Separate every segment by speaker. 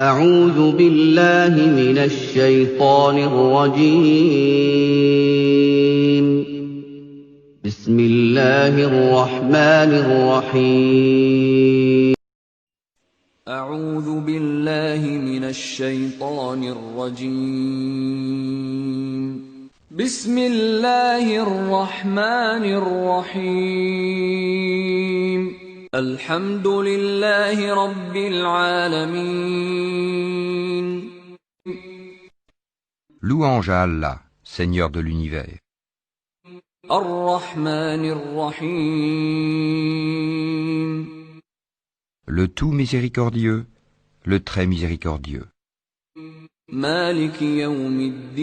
Speaker 1: أعوذ بالله من الشيطان الرجيم بسم الله الرحمن الرحيم
Speaker 2: أعوذ بالله من الشيطان الرجيم بسم الله الرحمن الرحيم الحمد لله رب العالمين
Speaker 3: Louange à Allah, Seigneur de l'univers.
Speaker 2: الرحمن الرحيم
Speaker 3: Le tout miséricordieux, le très miséricordieux.
Speaker 2: مالك يوم الدين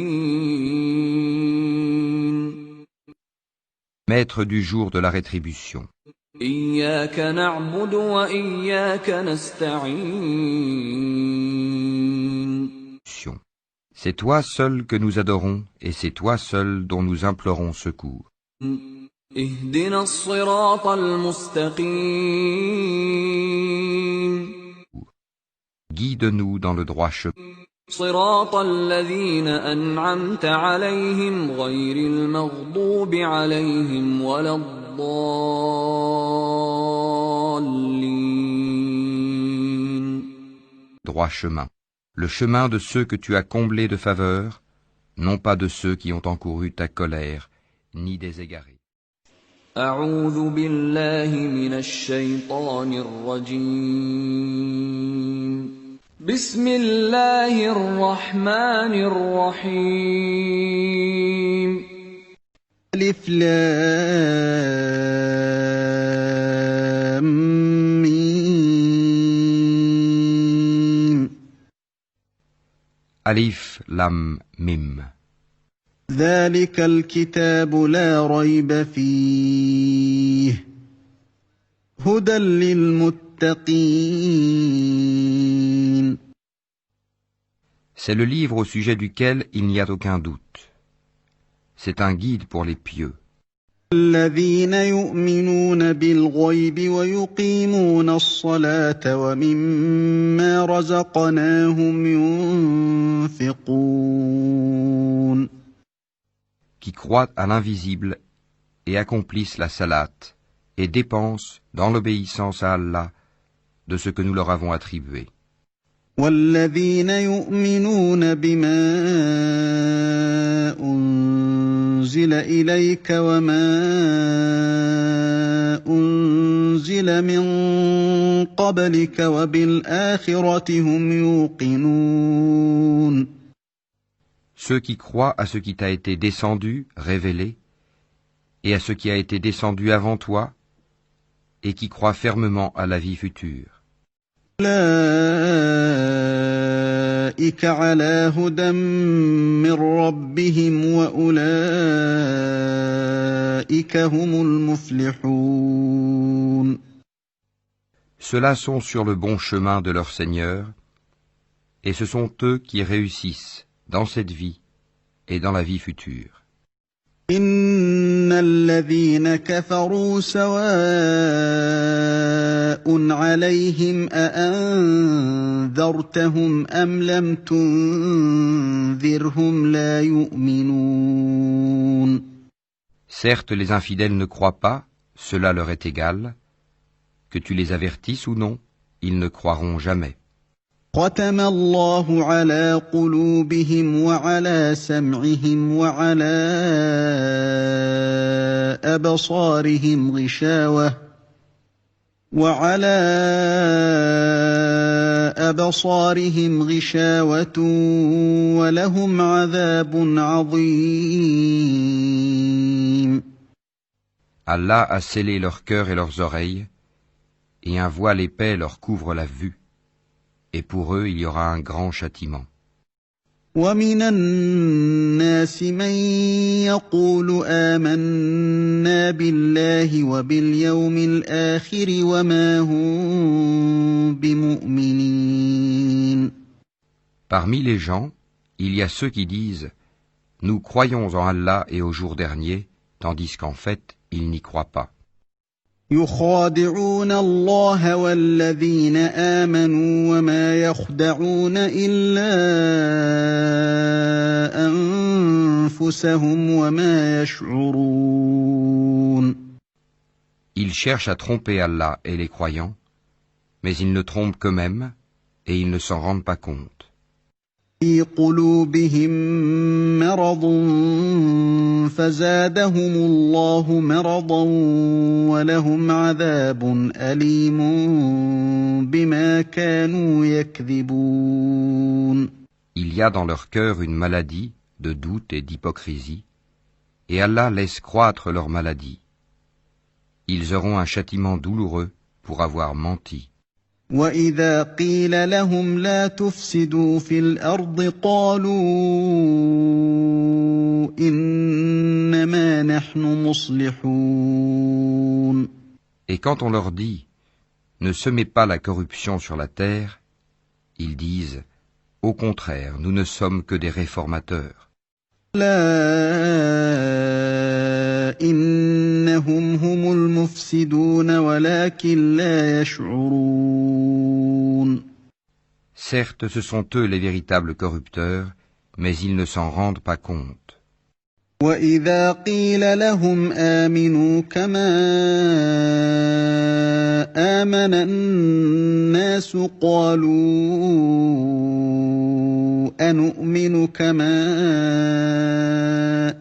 Speaker 3: Maître du jour de la rétribution.
Speaker 2: إياك نعبد وإياك نستعين
Speaker 3: C'est toi seul que nous adorons et c'est toi seul dont nous implorons secours.
Speaker 2: اهدنا الصراط المستقيم
Speaker 3: Guide-nous dans le droit chemin.
Speaker 2: صراط الذين أنعمت عليهم غير المغضوب عليهم ولا الضالين.
Speaker 3: Droit chemin. Le chemin de ceux que tu as comblés de faveur, non pas de ceux qui ont encouru ta colère, ni des égarés.
Speaker 2: أعوذ بالله من الشيطان الرجيم بسم الله الرحمن الرحيم
Speaker 4: ألف لام ميم
Speaker 3: Alif, Lam, Mim.
Speaker 4: ذلك الكتاب لا ريب فيه هدى للمتقين.
Speaker 3: C'est le livre au sujet duquel il n'y a aucun doute. C'est un guide pour les pieux.
Speaker 4: الذين يؤمنون بالغيب ويقيمون الصلاة ومما رزقناهم ينفقون.
Speaker 3: Qui croient à l'invisible et accomplissent la salate et dépensent dans l'obéissance à Allah de ce que nous leur avons attribué.
Speaker 4: والذين يؤمنون بما أنزل إليك وما أنزل من قبلك وبالآخرة هم يوقنون.
Speaker 3: Ceux qui croient à ce qui t'a été descendu, révélé, et à ce qui a été descendu avant toi, et qui croient fermement à la vie future.
Speaker 4: أولئك على هدى من ربهم وأولئك هم المفلحون.
Speaker 3: Ceux-là sont sur le bon chemin de leur Seigneur, et ce sont eux qui réussissent dans cette vie et dans la vie future.
Speaker 4: إن الذين كفروا سواء عليهم أأنذرتهم أم لم تنذرهم لا يؤمنون.
Speaker 3: Certes, les infidèles ne croient pas, cela leur est égal. Que tu les avertisses ou non, ils ne croiront jamais.
Speaker 4: ختم الله على قلوبهم وعلى سمعهم وعلى أبصارهم غشاوة ولهم عذاب عظيم.
Speaker 3: Allah a scellé leur cœur et leurs oreilles, et un voile épais leur couvre la vue. Et pour eux, il y aura un grand châtiment.
Speaker 4: ومن الناس من يقول آمنا بالله وباليوم الآخر وما هم بمؤمنين.
Speaker 3: Parmi les gens, il y a ceux qui disent « Nous croyons en Allah et au jour dernier », tandis qu'en fait, ils n'y croient pas.
Speaker 4: يخادعون الله والذين آمنوا وما يخدعون إلا أنفسهم وما يشعرون.
Speaker 3: Ils cherchent à tromper Allah et les croyants, mais ils ne trompent qu'eux-mêmes et ils ne s'en rendent pas compte.
Speaker 4: في قلوبهم مرض فزادهم الله مرضا ولهم عذاب أليم بما كانوا يكذبون.
Speaker 3: Il y a dans leur cœur une maladie de doute et d'hypocrisie, et Allah laisse croître leur maladie. Ils auront un châtiment douloureux pour avoir menti.
Speaker 4: وَإِذَا قِيلَ لَهُمْ لَا تُفْسِدُوا فِي الْأَرْضِ قَالُوا إِنَّمَا نَحْنُ مُصْلِحُونَ.
Speaker 3: Et quand on leur dit « Ne semez pas la corruption sur la terre », ils disent « Au contraire, nous ne sommes que des réformateurs. »
Speaker 4: لا إنهم هم المفسدون ولكن لا يشعرون.
Speaker 3: Certes, ce sont eux les véritables corrupteurs, mais ils ne s'en rendent pas compte.
Speaker 4: وإذا قيل لهم آمنوا كما آمن الناس قالوا أنؤمن كما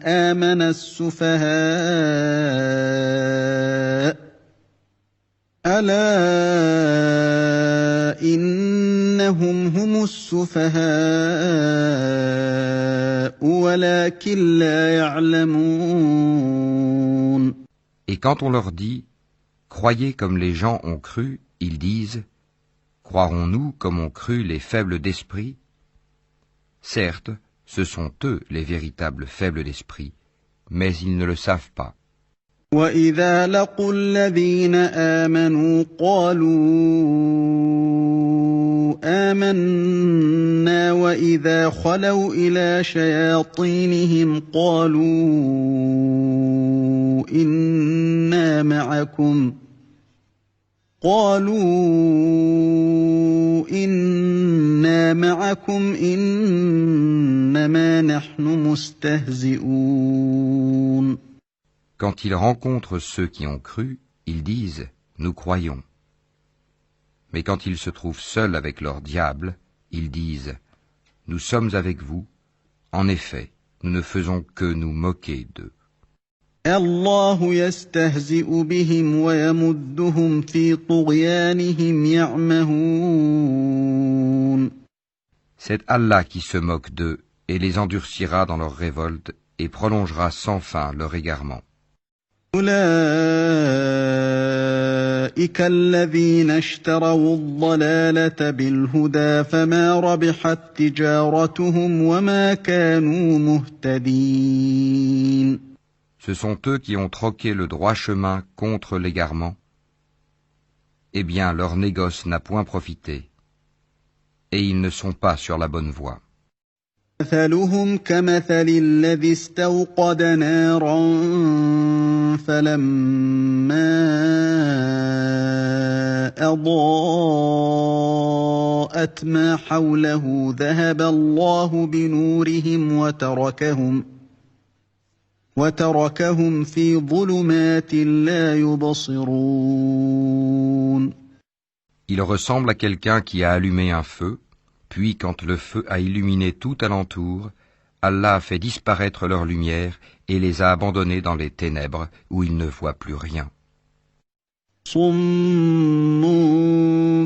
Speaker 4: آمن السفهاء ألا إنهم هم السفهاء ولكن لا يعلمون.
Speaker 3: Et quand on leur dit « Croyez comme les gens ont cru », ils disent « Croirons-nous comme ont cru les faibles d'esprit ?» Certes, ce sont eux les véritables faibles d'esprit, mais ils ne le savent pas.
Speaker 4: وَإِذَا لَقُوا الَّذِينَ آمَنُوا قَالُوا آمَنَّا وَإِذَا خَلَوْا إِلَى شَيَاطِينِهِمْ قَالُوا إِنَّا مَعَكُمْ إِنَّمَا نَحْنُ مُسْتَهْزِئُونَ.
Speaker 3: Quand ils rencontrent ceux qui ont cru, ils disent « Nous croyons ». Mais quand ils se trouvent seuls avec leur diable, ils disent « Nous sommes avec vous. En effet, nous ne faisons que nous moquer d'eux. »
Speaker 4: الله يستهزئ بهم ويمدهم في طغيانهم يعمهون.
Speaker 3: C'est Allah qui se moque d'eux et les endurcira dans leur révolte et prolongera sans fin leur égarement.
Speaker 4: أولئك الذين اشتروا الضلالة بالهدى فما ربحت تجارتهم وما كانوا مهتدين.
Speaker 3: Ce sont eux qui ont troqué le droit chemin contre l'égarement. Eh bien, leur négoce n'a point profité, et ils ne sont pas sur la bonne voie.
Speaker 4: مثلهم كمثل الذي استوقد نارا فلما أضاءت ما حوله ذهب الله بنورهم وتركهم في ظلمات لا يبصرون.
Speaker 3: Il ressemble à quelqu'un qui a allumé un feu, puis quand le feu a illuminé tout alentour, Allah a fait disparaître leur lumière et les a abandonnés dans les ténèbres où ils ne voient plus rien.
Speaker 4: صم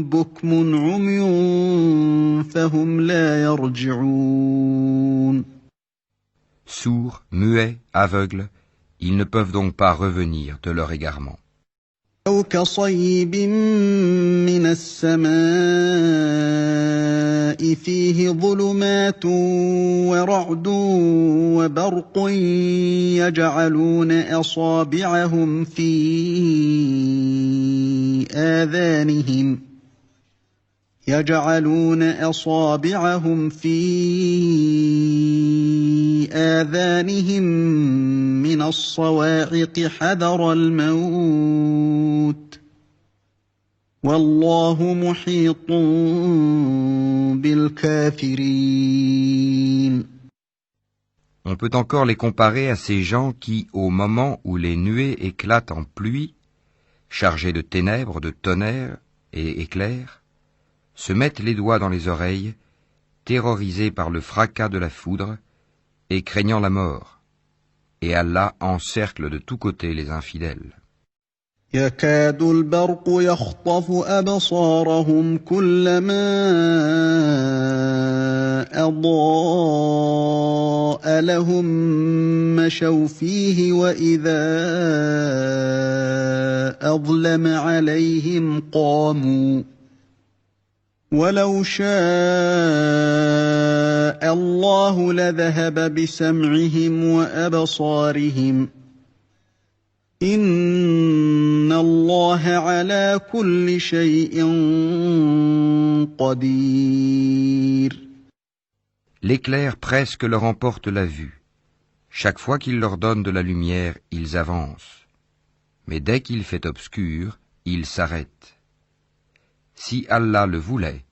Speaker 4: بكم عمي فهم لا يرجعون.
Speaker 3: Sourds, muets, aveugles, ils ne peuvent donc pas revenir de leur égarement.
Speaker 4: أو كصيب من السماء فيه ظلمات ورعد وبرق يجعلون أصابعهم في آذانهم من الصواعق حذر الموت والله محيط بالكافرين.
Speaker 3: On peut encore les comparer à ces gens qui, au moment où les nuées éclatent en pluie, chargés de ténèbres, de tonnerres et éclairs, se mettent les doigts dans les oreilles, terrorisés par le fracas de la foudre et craignant la mort, et Allah encercle de tous côtés les infidèles.
Speaker 4: يكاد البرق يخطف أبصارهم كلما أضاء لهم مشوا فيه وإذا أظلم عليهم قاموا ولو شاء الله لذهب بسمعهم وأبصارهم إن الله على كل شيء قدير.
Speaker 3: L'éclair presque leur emporte la vue. Chaque fois qu'il leur donne de la lumière, ils avancent. Mais dès qu'il fait obscur, ils s'arrêtent. Si Allah le voulait,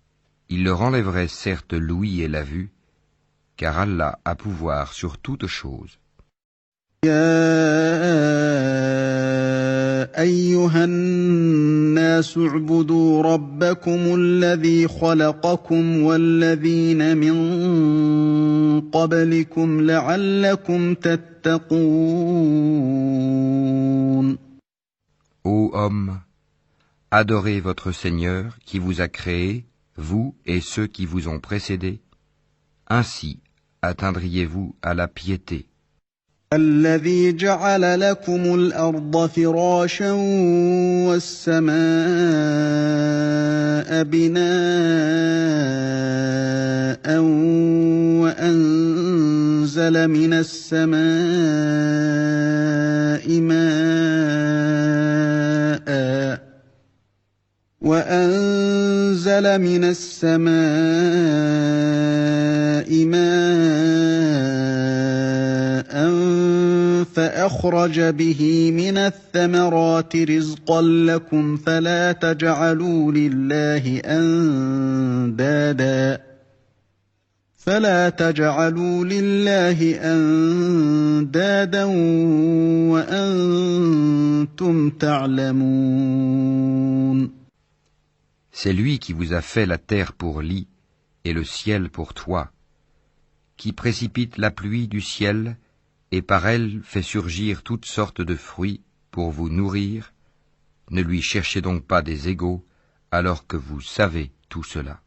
Speaker 3: il leur enlèverait certes l'ouïe et la vue, car Allah a pouvoir sur toute chose.
Speaker 4: يا أيها الناس اعبدوا ربكم الذي خلقكم والذين من قبلكم لعلكم تتقون.
Speaker 3: Ô hommes, adorez votre Seigneur qui vous a créé, vous et ceux qui vous ont précédés. Ainsi atteindriez-vous à la piété.
Speaker 4: الذي جعل لكم الأرض فراشا والسماء بناء وأنزل من السماء فأخرج به من الثمرات رزقا لكم فلا تجعلوا لله أندادا وأنتم تعلمون.
Speaker 3: C'est lui qui vous a fait la terre pour lit et le ciel pour toit, qui précipite la pluie du ciel et par elle fait surgir toutes sortes de fruits pour vous nourrir. Ne lui cherchez donc pas des égaux alors que vous savez tout cela.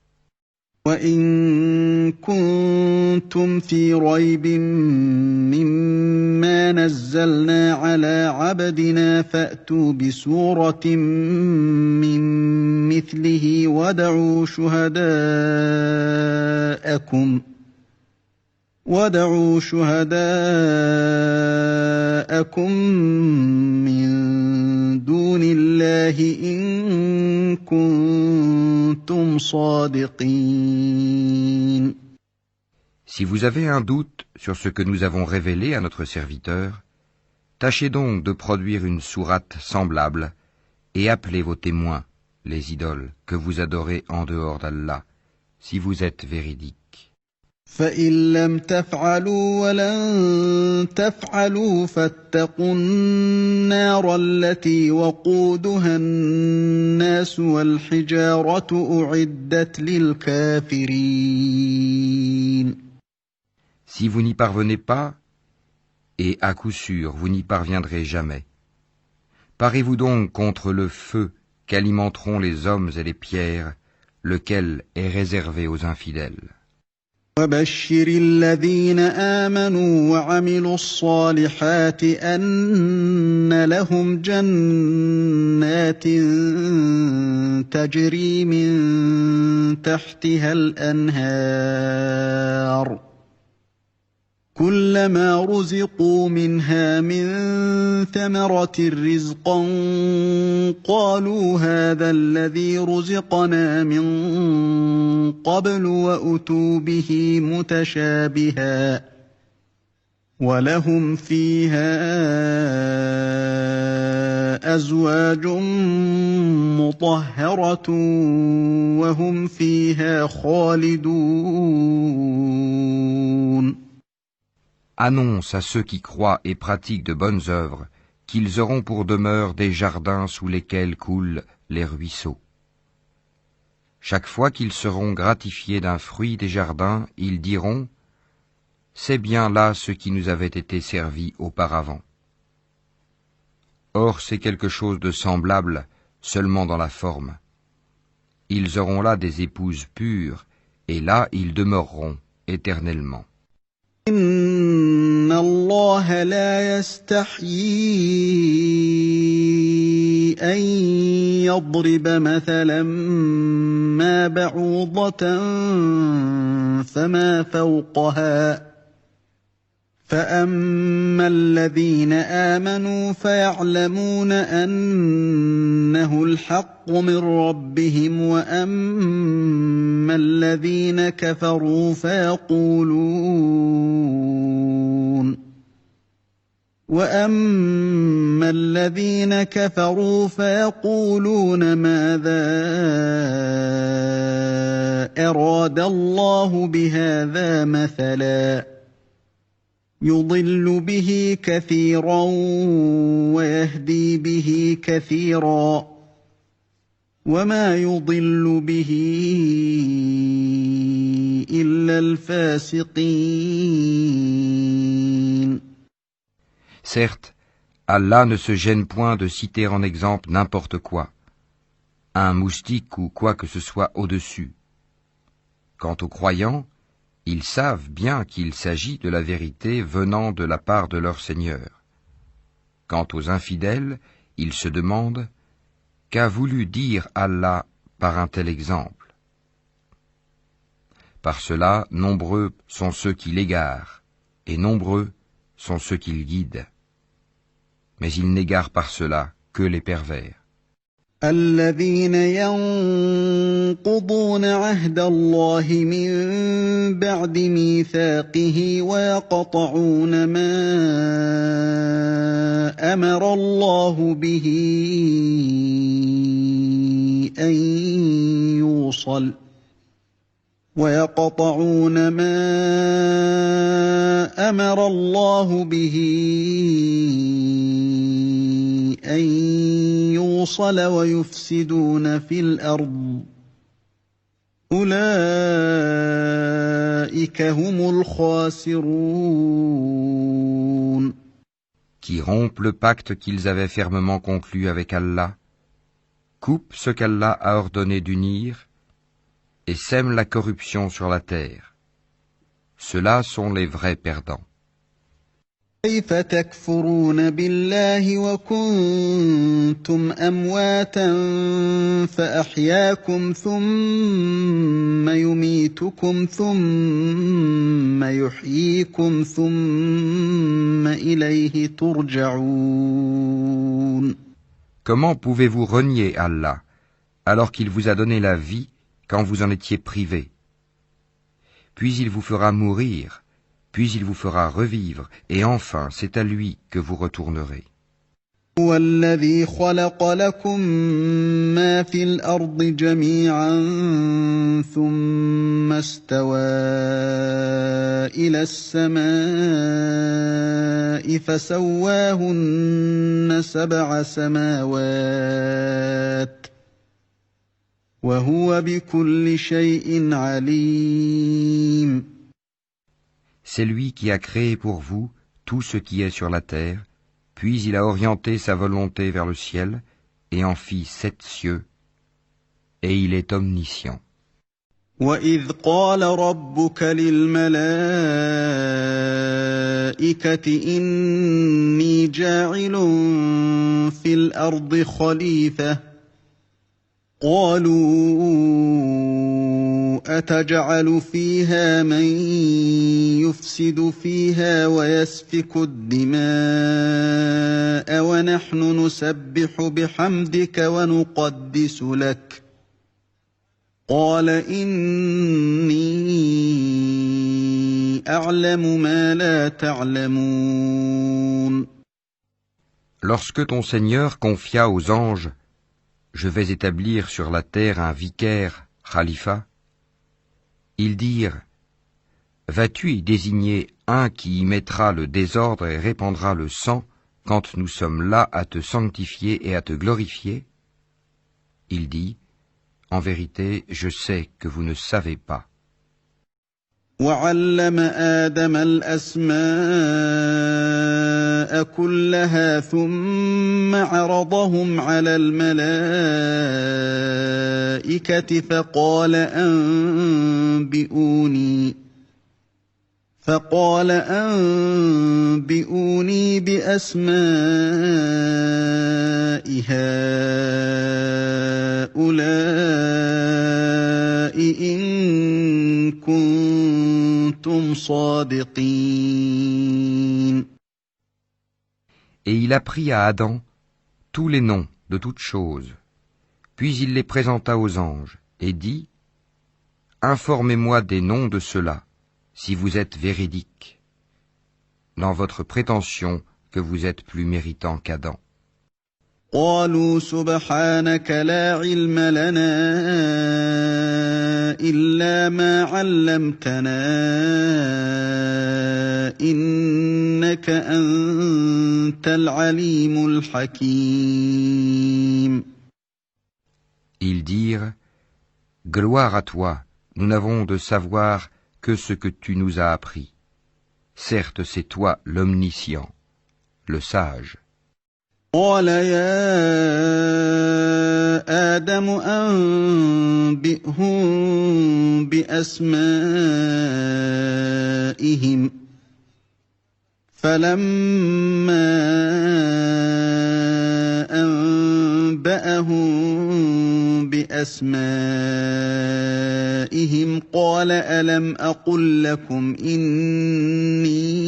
Speaker 4: وَإِن كُنتُمْ فِي رَيْبٍ مِّمَّا نَزَّلْنَا عَلَىٰ عَبْدِنَا فَأْتُوا بِسُورَةٍ مِّن مِّثْلِهِ وَادْعُوا شُهَدَاءَكُم مِّن دُونِ اللَّهِ إِن كُنتُمْ صَادِقِينَ.
Speaker 3: Si vous avez un doute sur ce que nous avons révélé à notre serviteur, tâchez donc de produire une sourate semblable et appelez vos témoins, les idoles, que vous adorez en dehors d'Allah, si vous êtes véridiques.
Speaker 4: فَإِن لَّمْ تَفْعَلُوا وَلَن تَفْعَلُوا فَاتَّقُوا النَّارَ الَّتِي وَقُودُهَا النَّاسُ وَالْحِجَارَةُ أُعِدَّتْ لِلْكَافِرِينَ.
Speaker 3: Si vous n'y parvenez pas, et à coup sûr vous n'y parviendrez jamais, parez-vous donc contre le feu qu'alimenteront les hommes et les pierres, lequel est réservé aux infidèles.
Speaker 4: وَبَشِّرِ الَّذِينَ آمَنُوا وَعَمِلُوا الصَّالِحَاتِ أَنَّ لَهُمْ جَنَّاتٍ تَجْرِي مِن تَحْتِهَا الْأَنْهَارُ كُلَّمَا رُزِقُوا مِنْهَا مِن ثَمَرَةٍ رِّزْقًا قَالُوا هَٰذَا الَّذِي رُزِقْنَا مِن قَبْلُ وَأُتُوا بِهِ مُتَشَابِهًا وَلَهُمْ فِيهَا أَزْوَاجٌ مُطَهَّرَةٌ وَهُمْ فِيهَا خَالِدُونَ.
Speaker 3: Annonce à ceux qui croient et pratiquent de bonnes œuvres qu'ils auront pour demeure des jardins sous lesquels coulent les ruisseaux. Chaque fois qu'ils seront gratifiés d'un fruit des jardins, ils diront « C'est bien là ce qui nous avait été servi auparavant ». Or c'est quelque chose de semblable, seulement dans la forme. Ils auront là des épouses pures, et là ils demeureront éternellement.
Speaker 4: إِنَّ اللَّهَ لَا يَسْتَحْيِي أَن يَضْرِبَ مَثَلًا مَّا بَعُوضَةً فَمَا فَوْقَهَا فَأَمَّا الَّذِينَ آمَنُوا فَيَعْلَمُونَ أَنَّهُ الْحَقُّ مِن رَّبِّهِمْ وَأَمَّا الَّذِينَ كَفَرُوا فَيَقُولُونَ ماذا أَرَادَ اللَّهُ بِهَٰذَا مَثَلًا يُضِلُّ بِهِ كَثِيرًا وَيَهْدِي بِهِ كَثِيرًا وَمَا يُضِلُّ بِهِ إِلَّا الْفَاسِقِينَ.
Speaker 3: Certes, Allah ne se gêne point de citer en exemple n'importe quoi, un moustique ou quoi que ce soit au-dessus. Quant aux croyants, ils savent bien qu'il s'agit de la vérité venant de la part de leur Seigneur. Quant aux infidèles, ils se demandent « Qu'a voulu dire Allah par un tel exemple ?» Par cela, nombreux sont ceux qui l'égarent, et nombreux sont ceux qui le guident. Mais ils n'égarent par cela que les pervers.
Speaker 4: الذين ينقضون عهد الله من بعد ميثاقه ويقطعون ما أمر الله به أن يوصل ويفسدون في الأرض أولئك هم الخاسرون.
Speaker 3: Qui rompent le pacte qu'ils avaient fermement conclu avec Allah, coupent ce qu'Allah a ordonné d'unir, et sèment la corruption sur la terre. Ceux-là sont les vrais perdants.
Speaker 4: كيف تكفرون بالله وكنتم أمواتا فأحياكم ثم يميتكم ثم يحييكم ثم إليه ترجعون.
Speaker 3: Comment pouvez-vous renier Allah alors qu'il vous a donné la vie quand vous en étiez privés? Puis il vous fera mourir, puis il vous fera revivre, et enfin c'est à lui que vous retournerez.
Speaker 4: هو الذي خلق لكم ما في الأرض جميعا ثم استوى إلى السماء فسواهن 7 سماوات وهو بكل شيء عليم.
Speaker 3: C'est lui qui a créé pour vous tout ce qui est sur la terre, puis il a orienté sa volonté vers le ciel et en fit 7 cieux, et il est omniscient.
Speaker 4: وَإِذْ قَالَ رَبُّكَ لِلْمَلَائِكَةِ إِنِّي جَاعِلٌ فِي الْأَرْضِ خَلِيفَةً قَالُوا أَتَجْعَلُ فِيهَا مَن يُفْسِدُ فِيهَا وَيَسْفِكُ الدِّمَاءَ وَنَحْنُ نُسَبِّحُ بِحَمْدِكَ وَنُقَدِّسُ لَكَ قَالَ إِنِّي أعلم ما لا تعلمون.
Speaker 3: Lorsque ton Seigneur confia aux anges « Je vais établir sur la terre un vicaire, khalifa », ils dirent « Vas-tu y désigner un qui y mettra le désordre et répandra le sang quand nous sommes là à te sanctifier et à te glorifier ?» Il dit « En vérité, je sais que vous ne savez pas. »
Speaker 4: وعلم آدم الأسماء كلها ثم عرضهم على الملائكة فقال أنبئوني بأسماء هؤلاء إن كنتم صادقين.
Speaker 3: Et il apprit à Adam tous les noms de toutes choses, puis il les présenta aux anges et dit « Informez-moi des noms de ceux-là, si vous êtes véridiques, dans votre prétention que vous êtes plus méritant qu'Adam. »
Speaker 4: قالوا سبحانك لا علم لنا إلا ما علمتنا إنك أنت العليم الحكيم.
Speaker 3: Ils dirent « Gloire à toi, nous n'avons de savoir que ce que tu nous as appris. Certes, c'est toi l'omniscient, le sage. »
Speaker 4: قال يا آدم أنبئهم بأسمائهم فلما أنبأهم بأسمائهم قال ألم أقل لكم إني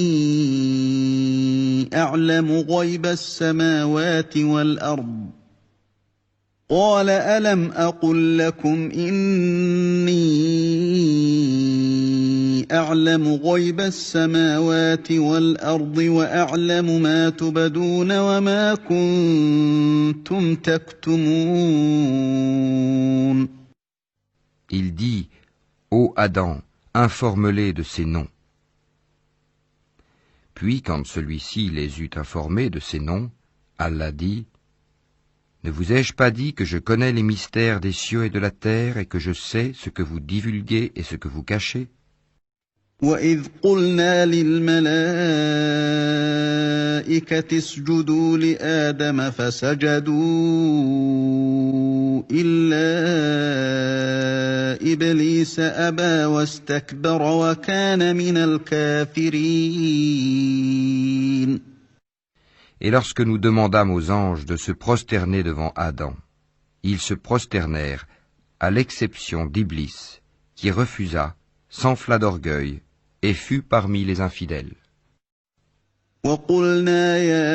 Speaker 4: أعلم غيب السماوات والأرض قال ألم أقل لكم إني أعلم غيب السماوات والأرض وأعلم ما تبدون وما كنتم تكتمون.
Speaker 3: Il dit, ô Adam, informe-les de ces noms. Puis, quand celui-ci les eut informés de ces noms, Allah dit, ne vous ai-je pas dit que je connais les mystères des cieux et de la terre et que je sais ce que vous divulguez et ce que vous cachez?
Speaker 4: وَإِذْ قُلْنَا لِلْمَلَائِكَةِ اسْجُدُوا لِآدَمَ فَسَجَدُوا إِلَّا إِبْلِيسَ أَبَى وَاسْتَكْبَرَ وَكَانَ مِنَ الْكَافِرِينَ.
Speaker 3: Et lorsque nous demandâmes aux anges de se prosterner devant Adam, ils se prosternèrent, à l'exception d'Iblis, qui refusa, s'enfla d'orgueil, et fut parmi les infidèles.
Speaker 4: وَقُلْنَا يَا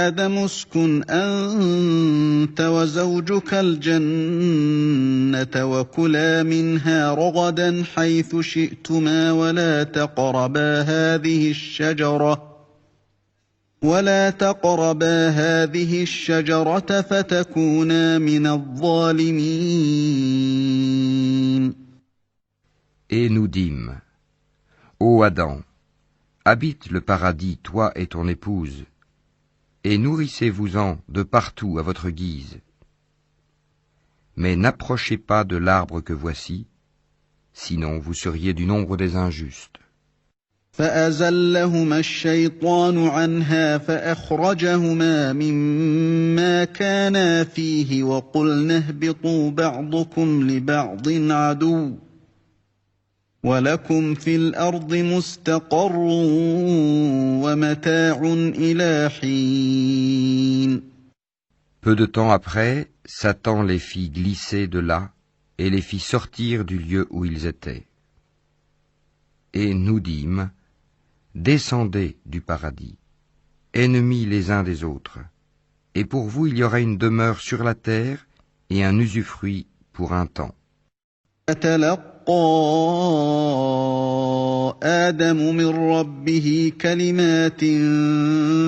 Speaker 4: آدَمُ اسْكُنْ أَنْتَ وَزَوْجُكَ الْجَنَّةَ وَكُلَا مِنْهَا رَغَدًا حَيْثُ شِئْتُمَا ولا تقربا هذه الشجرة فتكونا من الظالمين.
Speaker 3: Et nous dîmes, ô Adam, habite le paradis, toi et ton épouse, et nourrissez-vous-en de partout à votre guise. Mais n'approchez pas de l'arbre que voici, sinon vous seriez du nombre des injustes.
Speaker 4: فأزلهما الشيطان عنها فأخرجهما مما كانا فيه وقلنا اهبطوا بعضكم لبعض عدو ولكم في الأرض مستقر ومتاع إلى حين.
Speaker 3: Peu de temps après, Satan les fit glisser de là et les fit sortir du lieu où ils étaient. Et nous dîmes, descendez du paradis, ennemis les uns des autres, et pour vous il y aura une demeure sur la terre et un usufruit pour un temps.
Speaker 4: آدم من ربه كلمات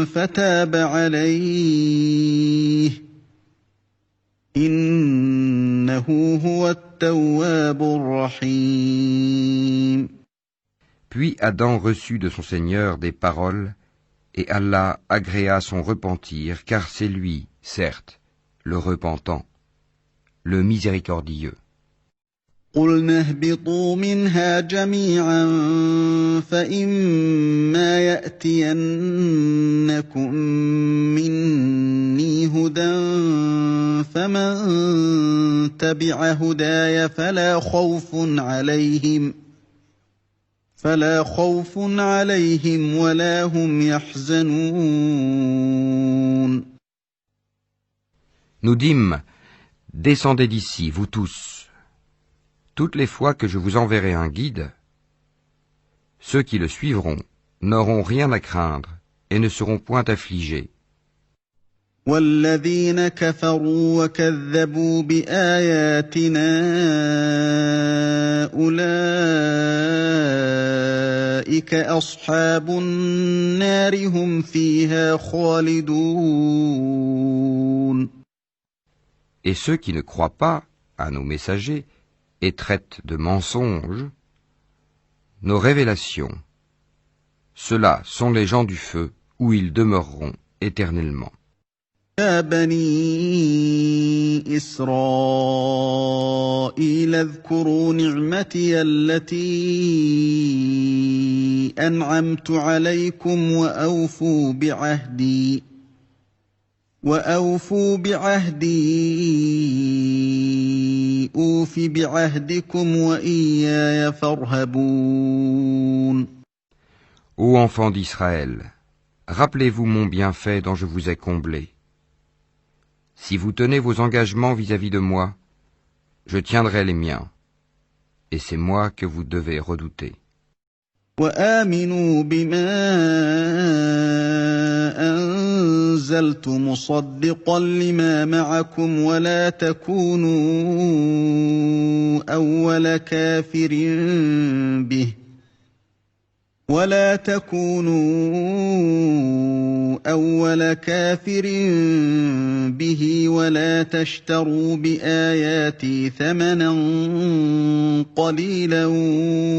Speaker 4: فتاب عليه إنه هو التواب الرحيم.
Speaker 3: Puis Adam reçut de son Seigneur des paroles, et Allah agréa son repentir, car c'est lui, certes, le repentant, le miséricordieux.
Speaker 4: قُلْنَا اهْبِطُوا مِنْهَا جَمِيعًا فَإِمَّا يَأْتِيَنَّكُم مِّنِّي هُدًى فَمَن تَبِعَ هُدَايَ فَلَا خَوْفٌ عَلَيْهِمْ وَلَا هُمْ يَحْزَنُونَ.
Speaker 3: Nous dîmes, descendez d'ici, vous tous. Toutes les fois que je vous enverrai un guide, ceux qui le suivront n'auront rien à craindre et ne seront point affligés.
Speaker 4: وَالَّذِينَ كَفَرُوا وَكَذَّبُوا بِآيَاتِنَا أُولَٰئِكَ أَصْحَابُ النَّارِ هُمْ فِيهَا خَالِدُونَ.
Speaker 3: Et ceux qui ne croient pas à nos messagers et traitent de mensonges nos révélations, ceux-là sont les gens du feu où ils demeureront éternellement.
Speaker 4: يا بني إسرائيل اذكروا نعمتي التي أنعمت عليكم وأوفوا بعهدي أوف بعهدكم وإياي فارهبون.
Speaker 3: Ô enfants d'Israël, rappelez-vous mon bienfait dont je vous ai comblé. Si vous tenez vos engagements vis-à-vis de moi, je tiendrai les miens, et c'est moi que vous devez redouter.
Speaker 4: وآمنوا بما أنزلت مصدقا لما معكم ولا تكونوا أول كافر به ولا تشتروا بآياتي ثمنا قليلا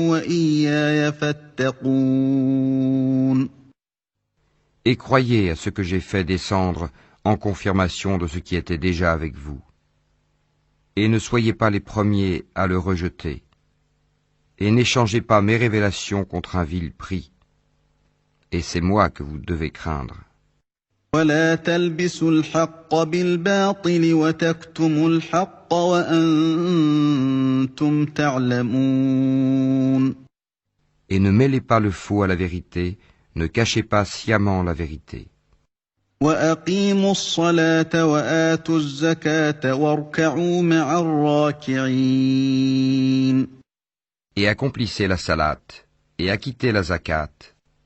Speaker 4: وإياي فاتقون.
Speaker 3: Et croyez à ce que j'ai fait descendre en confirmation de ce qui était déjà avec vous. Et ne soyez pas les premiers à le rejeter. Et n'échangez pas mes révélations contre un vil prix. Et c'est moi que vous devez craindre.
Speaker 4: ولا تلبسوا الحق بالباطل وتكتموا الحق وأنتم تعلمون.
Speaker 3: Et ne mêlez pas le faux à la vérité, ne cachez pas sciemment la vérité.
Speaker 4: وأقيموا الصلاة وآتوا الزكاة واركعوا مع الراكعين.
Speaker 3: Et accomplissez la salate, et acquittez la zakat,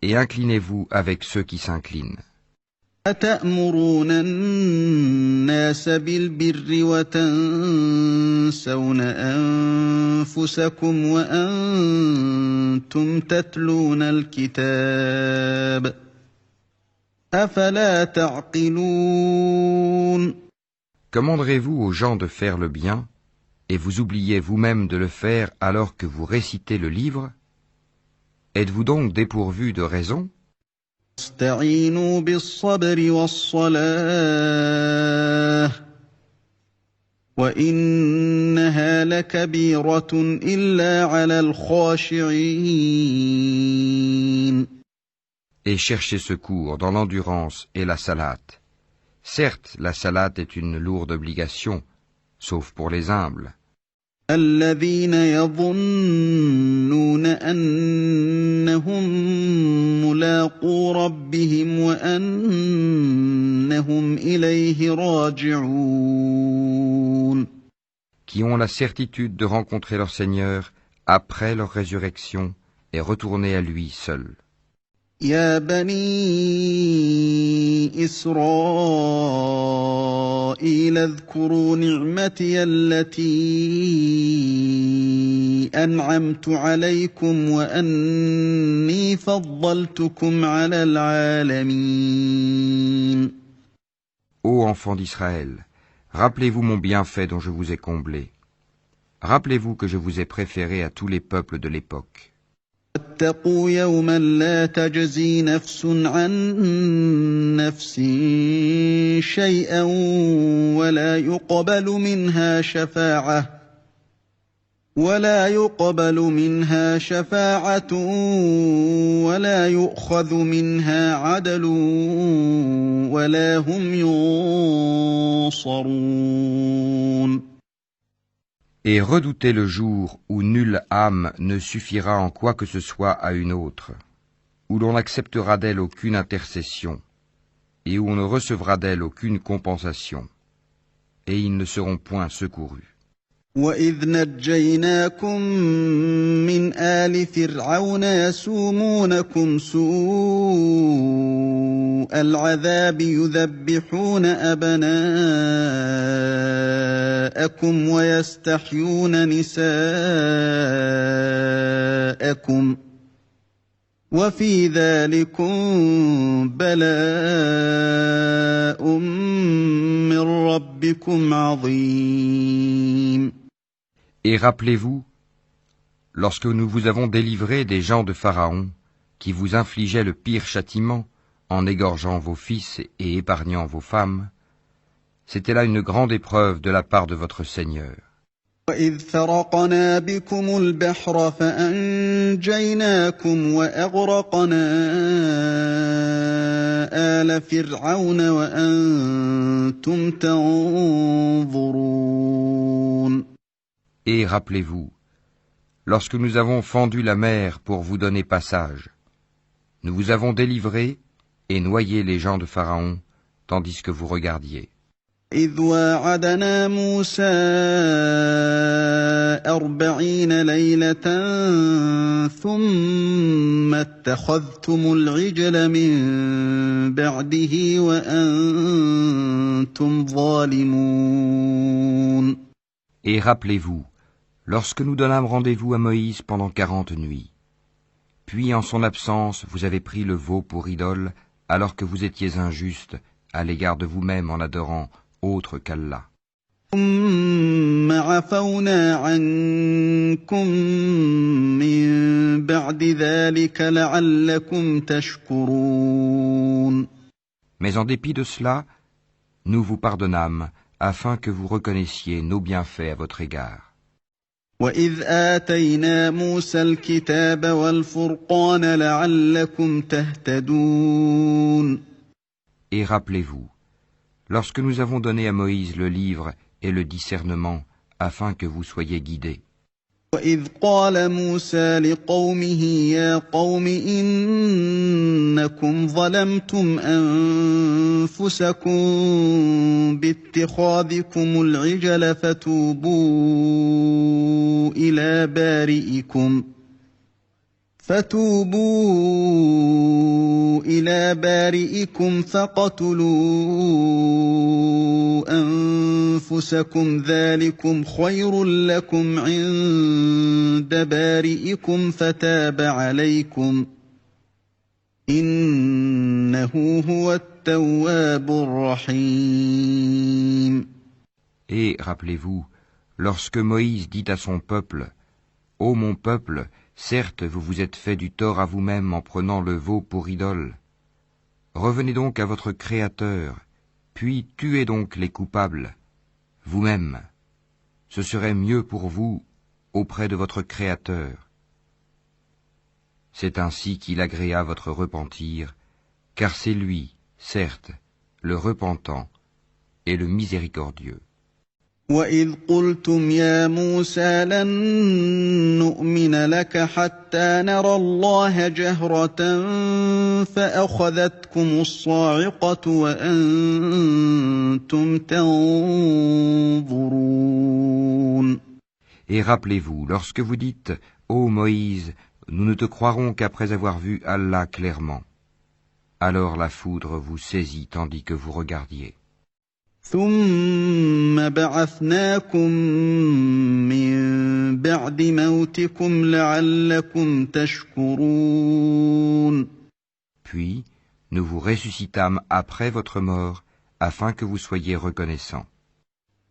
Speaker 3: et inclinez-vous avec ceux qui s'inclinent.
Speaker 4: أتأمرون الناس بالبر وتنسون أنفسكم وأنتم تتلون الكتاب أفلا تعقلون.
Speaker 3: Commanderez-vous aux gens de faire le bien, et vous oubliez vous-même de le faire alors que vous récitez le livre? Êtes-vous donc dépourvus de raison?
Speaker 4: استعينوا بالصبر والصلاة وإنها لكبيرة إلا على الخاشعين.
Speaker 3: Et cherchez secours dans l'endurance et la salate. Certes, la salate est une lourde obligation, sauf pour les humbles.
Speaker 4: الذين يظنون أنهم ملاقو ربهم وأنهم إليه راجعون.
Speaker 3: Qui ont la certitude de rencontrer leur Seigneur après leur résurrection et retourner à lui seul.
Speaker 4: يا بني إسرائيل اذكروا نعمتي التي أني أنعمت عليكم وأني فضلتكم على العالمين.
Speaker 3: Ô enfants d'Israël, rappelez-vous mon bienfait dont je vous ai comblé. Rappelez-vous que je vous ai préféré à tous les peuples de l'époque.
Speaker 4: واتقوا يوما لا تجزي نفس عن نفس شيئا ولا يقبل منها شفاعة ولا يؤخذ منها عدل ولا هم ينصرون.
Speaker 3: Et redoutez le jour où nulle âme ne suffira en quoi que ce soit à une autre, où l'on n'acceptera d'elle aucune intercession, et où on ne recevra d'elle aucune compensation, et ils ne seront point secourus.
Speaker 4: وَإِذْ نَجَّيْنَاكُم مِّنْ آلِ فِرْعَوْنَ يَسُومُونَكُمْ سُوءَ الْعَذَابِ يُذَبِّحُونَ أَبْنَاءَكُمْ وَيَسْتَحْيُونَ نِسَاءَكُمْ وَفِي ذَلِكُمْ بَلَاءٌ مِّن رَّبِّكُمْ عَظِيمٌ.
Speaker 3: Et rappelez-vous, lorsque nous vous avons délivré des gens de Pharaon, qui vous infligeaient le pire châtiment, en égorgeant vos fils et épargnant vos femmes, c'était là une grande épreuve de la part de votre Seigneur.
Speaker 4: وَإِذْ فَرَقْنَا بِكُمُ الْبَحْرَ فَأَنجَيْنَاكُمْ وَأَغْرَقْنَا آلَ فِرْعَوْنَ وَأَنْتُمْ تَنظُرُونَ.
Speaker 3: Et rappelez-vous, lorsque nous avons fendu la mer pour vous donner passage, nous vous avons délivré et noyé les gens de Pharaon, tandis que vous regardiez.
Speaker 4: إِذْ وَاعَدْنَا مُوسَىٰ 40 لَيْلَةً ثُمَّ اتَّخَذْتُمُ الْعِجْلَ مِن بَعْدِهِ وَأَنْتُمْ ظَالِمُونَ.
Speaker 3: Et rappelez-vous, lorsque nous donnâmes rendez-vous à Moïse pendant 40 nuits, puis en son absence vous avez pris le veau pour idole, alors que vous étiez injustes à l'égard de vous-même en adorant autre qu'Allah.
Speaker 4: ثُمَّ عَفَوْنَا عَنكُم مِّن بَعْدِ ذَلِكَ لَعَلَّكُمْ تَشْكُرُونَ.
Speaker 3: Mais en dépit de cela, nous vous pardonnâmes, afin que vous reconnaissiez nos bienfaits à votre égard.
Speaker 4: وَإِذْ آتَيْنَا مُوسَى الْكِتَابَ وَالْفُرْقَانَ لَعَلَّكُمْ تَهْتَدُونَ.
Speaker 3: Et rappelez-vous, lorsque nous avons donné à Moïse le livre et le discernement, afin que vous soyez guidés.
Speaker 4: وَإِذْ قَالَ مُوسَى لِقَوْمِهِ يَا قَوْمِ إِنَّكُمْ ظَلَمْتُمْ أَنفُسَكُم بِاتِّخَاذِكُمُ الْعِجْلَ فَتُوبُوا إِلَىٰ بَارِئِكُمْ فَاقْتُلُوا أَنفُسَكُمْ ذَٰلِكُمْ خَيْرٌ لَّكُمْ عِندَ بَارِئِكُمْ فَتَابَ عَلَيْكُمْ إِنَّهُ هُوَ التَّوَّابُ الرَّحِيمُ.
Speaker 3: Et rappelez-vous, lorsque Moïse dit à son peuple, « Ô mon peuple, certes, vous vous êtes fait du tort à vous-même en prenant le veau pour idole. Revenez donc à votre Créateur, puis tuez donc les coupables, vous-même. Ce serait mieux pour vous auprès de votre Créateur. C'est ainsi qu'il agréa votre repentir, car c'est lui, certes, le repentant et le miséricordieux.
Speaker 4: وَإِذْ قُلْتُمْ يَا مُوسَىٰ لَن نُّؤْمِنَ لَكَ حَتَّىٰ نَرَى اللَّهَ جَهْرَةً فَأَخَذَتْكُمُ الصَّاعِقَةُ وَأَنتُمْ تَنظُرُونَ.
Speaker 3: Et rappelez-vous, lorsque vous dites, ô Moïse, nous ne te croirons qu'après avoir vu Allah clairement. Alors la foudre vous saisit tandis que vous regardiez.
Speaker 4: ثُمَّ بَعَثْنَاكُم مِّن بَعْدِ بَعْدِ مَوْتِكُمْ لَعَلَّكُمْ تَشْكُرُونَ.
Speaker 3: Puis, nous vous ressuscitâmes après votre mort, afin que vous soyez reconnaissants.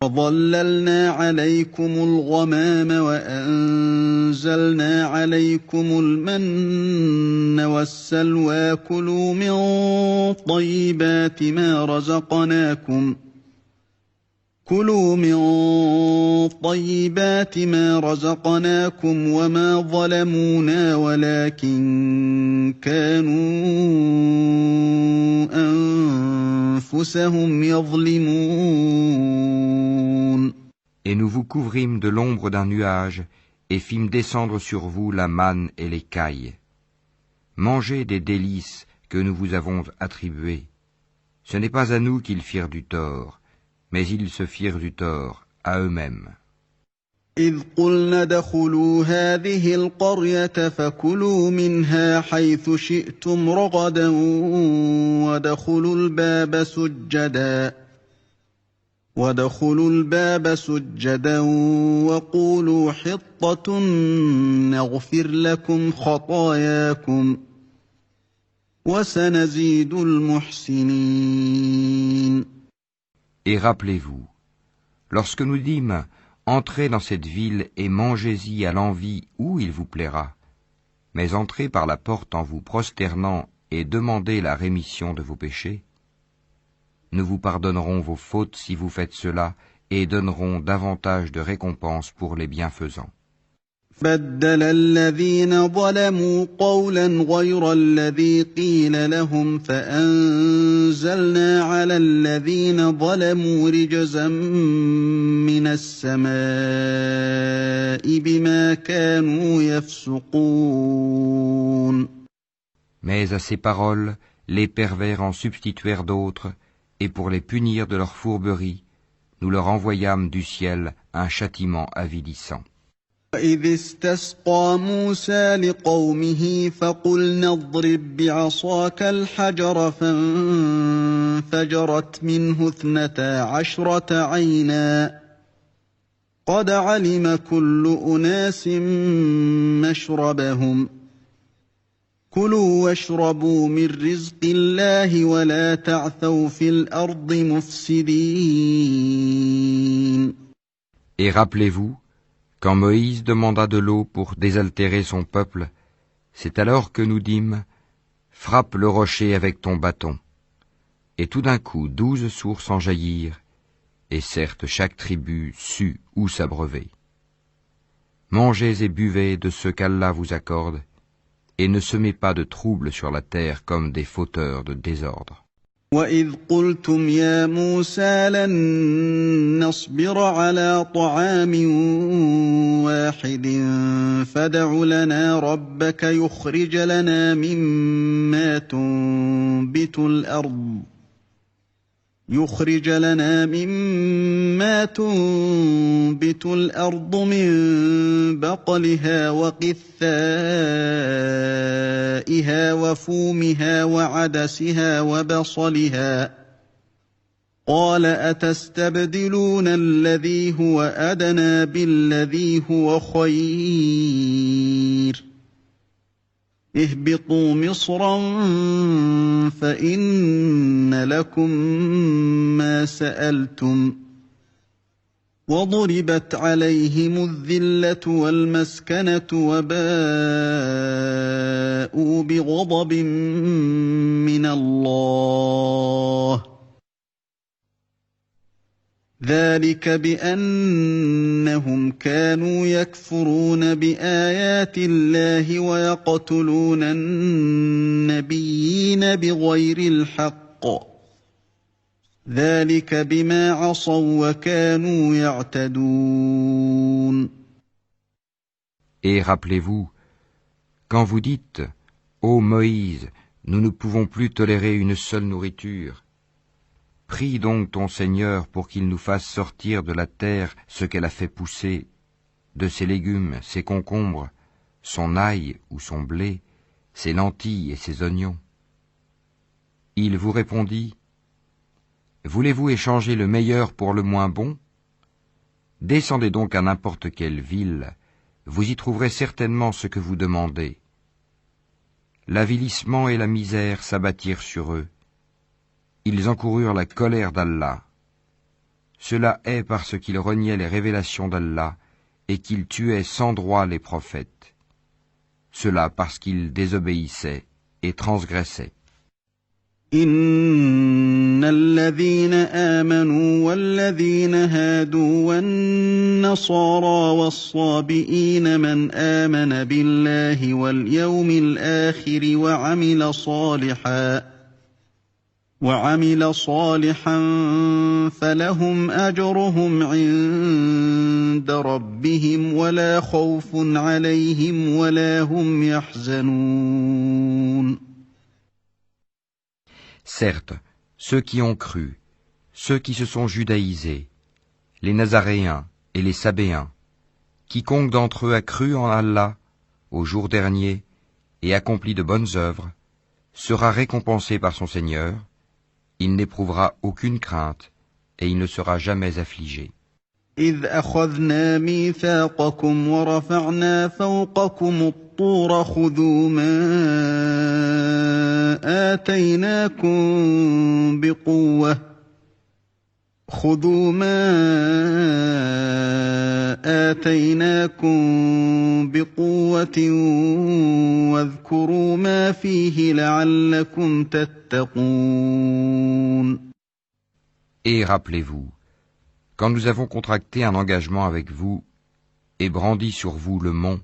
Speaker 4: وَظَلَّلْنَا عَلَيْكُمُ الْغَمَامَ وَأَنزَلْنَا عَلَيْكُمُ الْمَنَّ وَالسَّلْوَىٰ كُلُوا مِن طَيِّبَاتِ مَا رَزَقْنَاكُمْ وَمَا ظَلَمُونَا وَلَٰكِن كَانُوا أَنفُسَهُمْ يَظْلِمُونَ.
Speaker 3: Et nous vous couvrîmes de l'ombre d'un nuage, et fîmes descendre sur vous la manne et les cailles. Mangez des délices que nous vous avons attribuées. Ce n'est pas à nous qu'ils firent du tort, mais ils se firent du tort à eux-mêmes.
Speaker 4: إِذْ قُلْنَا ادْخُلُوا هَٰذِهِ الْقَرْيَةَ فَكُلُوا مِنْهَا حَيْثُ شِئْتُمْ رَغَدًا وَادْخُلُوا الْبَابَ سُجَّدًا وَقُولُوا حِطَّةٌ نَّغْفِرْ لَكُمْ خَطَايَاكُمْ وَسَنَزِيدُ الْمُحْسِنِينَ.
Speaker 3: Et rappelez-vous, lorsque nous dîmes « Entrez dans cette ville et mangez-y à l'envi où il vous plaira, mais entrez par la porte en vous prosternant et demandez la rémission de vos péchés. Nous vous pardonnerons vos fautes si vous faites cela et donnerons davantage de récompenses pour les bienfaisants. »
Speaker 4: بَدَّلَ الَّذِينَ ظَلَمُوا قَوْلًا غَيْرَ الَّذِي قِيلَ لَهُمْ فَأَنزَلْنَا عَلَى الَّذِينَ ظَلَمُوا رِجْزًا مِّنَ السَّمَاءِ بِمَا كَانُوا يَفْسُقُونَ.
Speaker 3: Mais à ces paroles, les pervers en substituèrent d'autres, et pour les punir de leur fourberie, nous leur envoyâmes du ciel un châtiment avilissant.
Speaker 4: وَإِذِ اسْتَسْقَىٰ مُوسَىٰ لِقَوْمِهِ فَقُلْنَا اضْرِب بِّعَصَاكَ الْحَجَرَ فَانفَجَرَتْ مِنْهُ 12 عَيْنًا قَدْ عَلِمَ كُلُّ أُنَاسٍ مَّشْرَبَهُمْ كُلُوا وَاشْرَبُوا مِن رِّزْقِ اللَّهِ وَلَا تَعْثَوْا فِي الْأَرْضِ مُفْسِدِينَ.
Speaker 3: Et rappelez-vous, quand Moïse demanda de l'eau pour désaltérer son peuple, c'est alors que nous dîmes « Frappe le rocher avec ton bâton ». Et tout d'un coup 12 sources en jaillirent, et certes chaque tribu sut où s'abreuver. Mangez et buvez de ce qu'Allah vous accorde, et ne semez pas de trouble sur la terre comme des fauteurs de désordre.
Speaker 4: وَإِذْ قُلْتُمْ يَا مُوسَىٰ لَن نَّصْبِرَ عَلَىٰ طَعَامٍ وَاحِدٍ فَادْعُ لَنَا رَبَّكَ يُخْرِجْ لَنَا مِمَّا تُنبِتُ الْأَرْضُ مِن بَقْلِهَا وَقِثَّائِهَا وَفُومِهَا وَعَدَسِهَا وَبَصَلِهَا قَالَ أَتَسْتَبْدِلُونَ الَّذِي هُوَ أَدْنَىٰ بِالَّذِي هُوَ خَيْرٌ اهْبِطُوا مِصْرًا فَإِنَّ لَكُم مَّا سَأَلْتُمْ وَضُرِبَتْ عَلَيْهِمُ الذِّلَّةُ وَالْمَسْكَنَةُ وَبَاءُوا بِغَضَبٍ مِّنَ اللَّهِ ذَلِكَ بِأَنَّهُمْ كَانُوا يَكْفُرُونَ بِآيَاتِ اللَّهِ وَيَقْتُلُونَ النَّبِيِّينَ بِغَيْرِ الْحَقِّ ذَلِكَ بِمَا عَصَوا وَكَانُوا يَعْتَدُونَ.
Speaker 3: Et rappelez-vous, quand vous dites « Ô Moïse, nous ne pouvons plus tolérer une seule nourriture », prie donc ton Seigneur pour qu'il nous fasse sortir de la terre ce qu'elle a fait pousser, de ses légumes, ses concombres, son ail ou son blé, ses lentilles et ses oignons. Il vous répondit, voulez-vous échanger le meilleur pour le moins bon? Descendez donc à n'importe quelle ville, vous y trouverez certainement ce que vous demandez. L'avilissement et la misère s'abattirent sur eux. Ils encoururent la colère d'Allah. Cela est parce qu'ils reniaient les révélations d'Allah et qu'ils tuaient sans droit les prophètes. Cela parce qu'ils désobéissaient et transgressaient.
Speaker 4: إن الذين آمنوا والذين هادوا والنصارى والصابئين من آمن بالله واليوم الآخر وعمل صالحا فلهم أجرهم عند ربهم ولا خوف عليهم ولا هم يحزنون.
Speaker 3: Certes, ceux qui ont cru, ceux qui se sont judaïsés, les Nazaréens et les Sabéens, quiconque d'entre eux a cru en Allah, au jour dernier, et accompli de bonnes œuvres, sera récompensé par son Seigneur, il n'éprouvera aucune crainte, et il ne sera jamais affligé.
Speaker 4: إذ أخذنا ميثاقكم ورفعنا فوقكم الطور خذوا ما آتيناكم بقوة واذكروا ما فيه لعلكم تتقون.
Speaker 3: Et rappelez-vous, quand nous avons contracté un engagement avec vous et brandi sur vous le mont,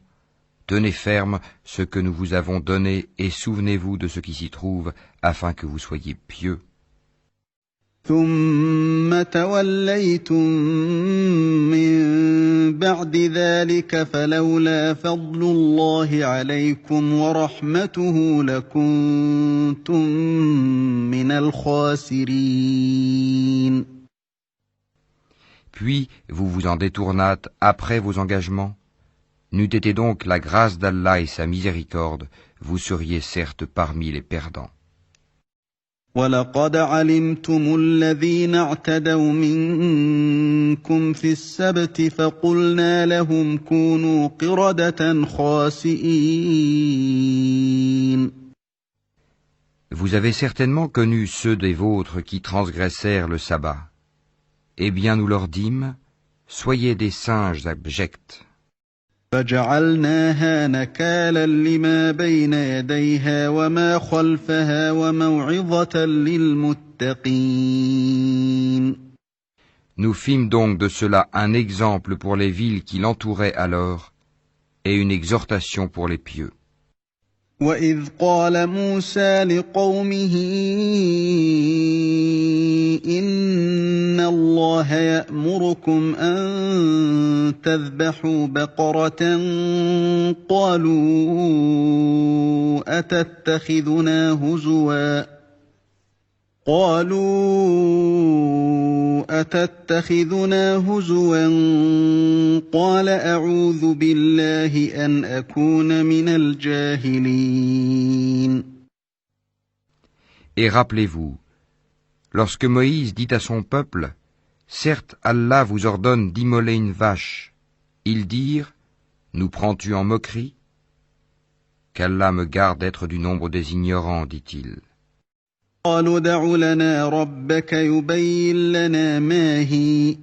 Speaker 3: tenez ferme ce que nous vous avons donné et souvenez-vous de ce qui s'y trouve afin que vous soyez pieux.
Speaker 4: ثم توليتم من بعد ذلك فلولا فضل الله عليكم ورحمته لكنتم من الخاسرين.
Speaker 3: Puis vous vous en détournâtes après vos engagements. N'eût été donc la grâce d'Allah et sa miséricorde, vous seriez certes parmi les perdants.
Speaker 4: وَلَقَدْ عَلِمْتُمُ الَّذِينَ اعْتَدَوْا مِنكُمْ فِي السَّبْتِ فَقُلْنَا لَهُمْ كُونُوا قِرَدَةً خَاسِئِينَ.
Speaker 3: Vous avez certainement connu ceux des vôtres qui transgressèrent le sabbat. Eh bien nous leur dîmes, soyez des singes abjects.
Speaker 4: فَجَعَلْنَاهَا نَكَالًا لِمَا بَيْنَ يَدَيْهَا وَمَا خَلْفَهَا وَمَوْعِظَةً لِلْمُتَّقِينَ.
Speaker 3: Nous fîmes donc de cela un exemple pour les villes qui l'entouraient alors, et une exhortation pour les pieux.
Speaker 4: وَإِذْ قَالَ مُوسَى لِقَوْمِهِ إِنَّ اللَّهَ يَأْمُرُكُمْ أَن تَذْبَحُوا بَقَرَةً قَالُوا أَتَتَّخِذُنَا هُزُوًا قَالَ أَعُوذُ بِاللَّهِ أَنْ أَكُونَ مِنَ الْجَاهِلِينَ.
Speaker 3: Et rappelez-vous, lorsque Moïse dit à son peuple, « Certes, Allah vous ordonne d'immoler une vache », ils dirent, « Nous prends-tu en moquerie ?» Qu'Allah me garde d'être du nombre des ignorants, dit-il.
Speaker 4: قالوا ادع لنا ربك يبين لنا ما هي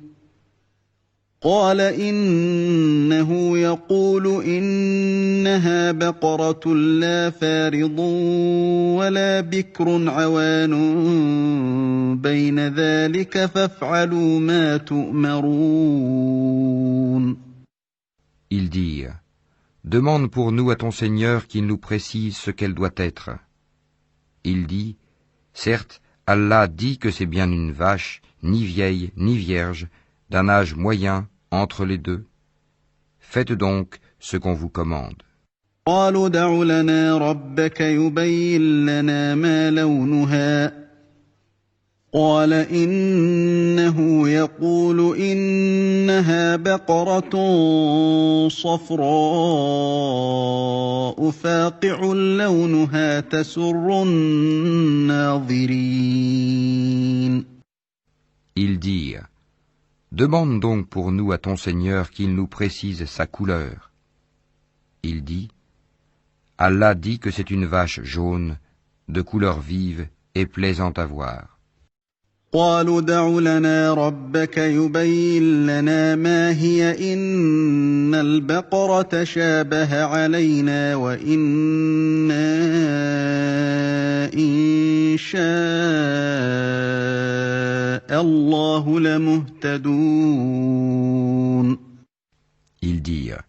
Speaker 4: قال إنه يقول إنها بقرة لا فارض ولا بكر عوان بين ذلك فافعلوا ما تؤمرون.
Speaker 3: Ils dirent, demande pour nous à ton Seigneur qu'il nous précise ce qu'elle doit être. Il dit, certes, Allah dit que c'est bien une vache, ni vieille, ni vierge, d'un âge moyen entre les deux. Faites donc ce qu'on vous commande.
Speaker 4: قالوا ادع لنا ربك يبين لنا ما لونها قال إنه يقول إنها بقرة صفراء فاقع لونها تسر الناظرين.
Speaker 3: Ils dirent, demande donc pour nous à ton Seigneur qu'il nous précise sa couleur. il dit, Allah dit que c'est une vache jaune, de couleur vive et plaisante à voir.
Speaker 4: قالوا ادع لنا ربك يبين لنا ما هي إن البقرة تشابه علينا وإنا إن شاء الله لمهتدون.
Speaker 3: Ils dirent,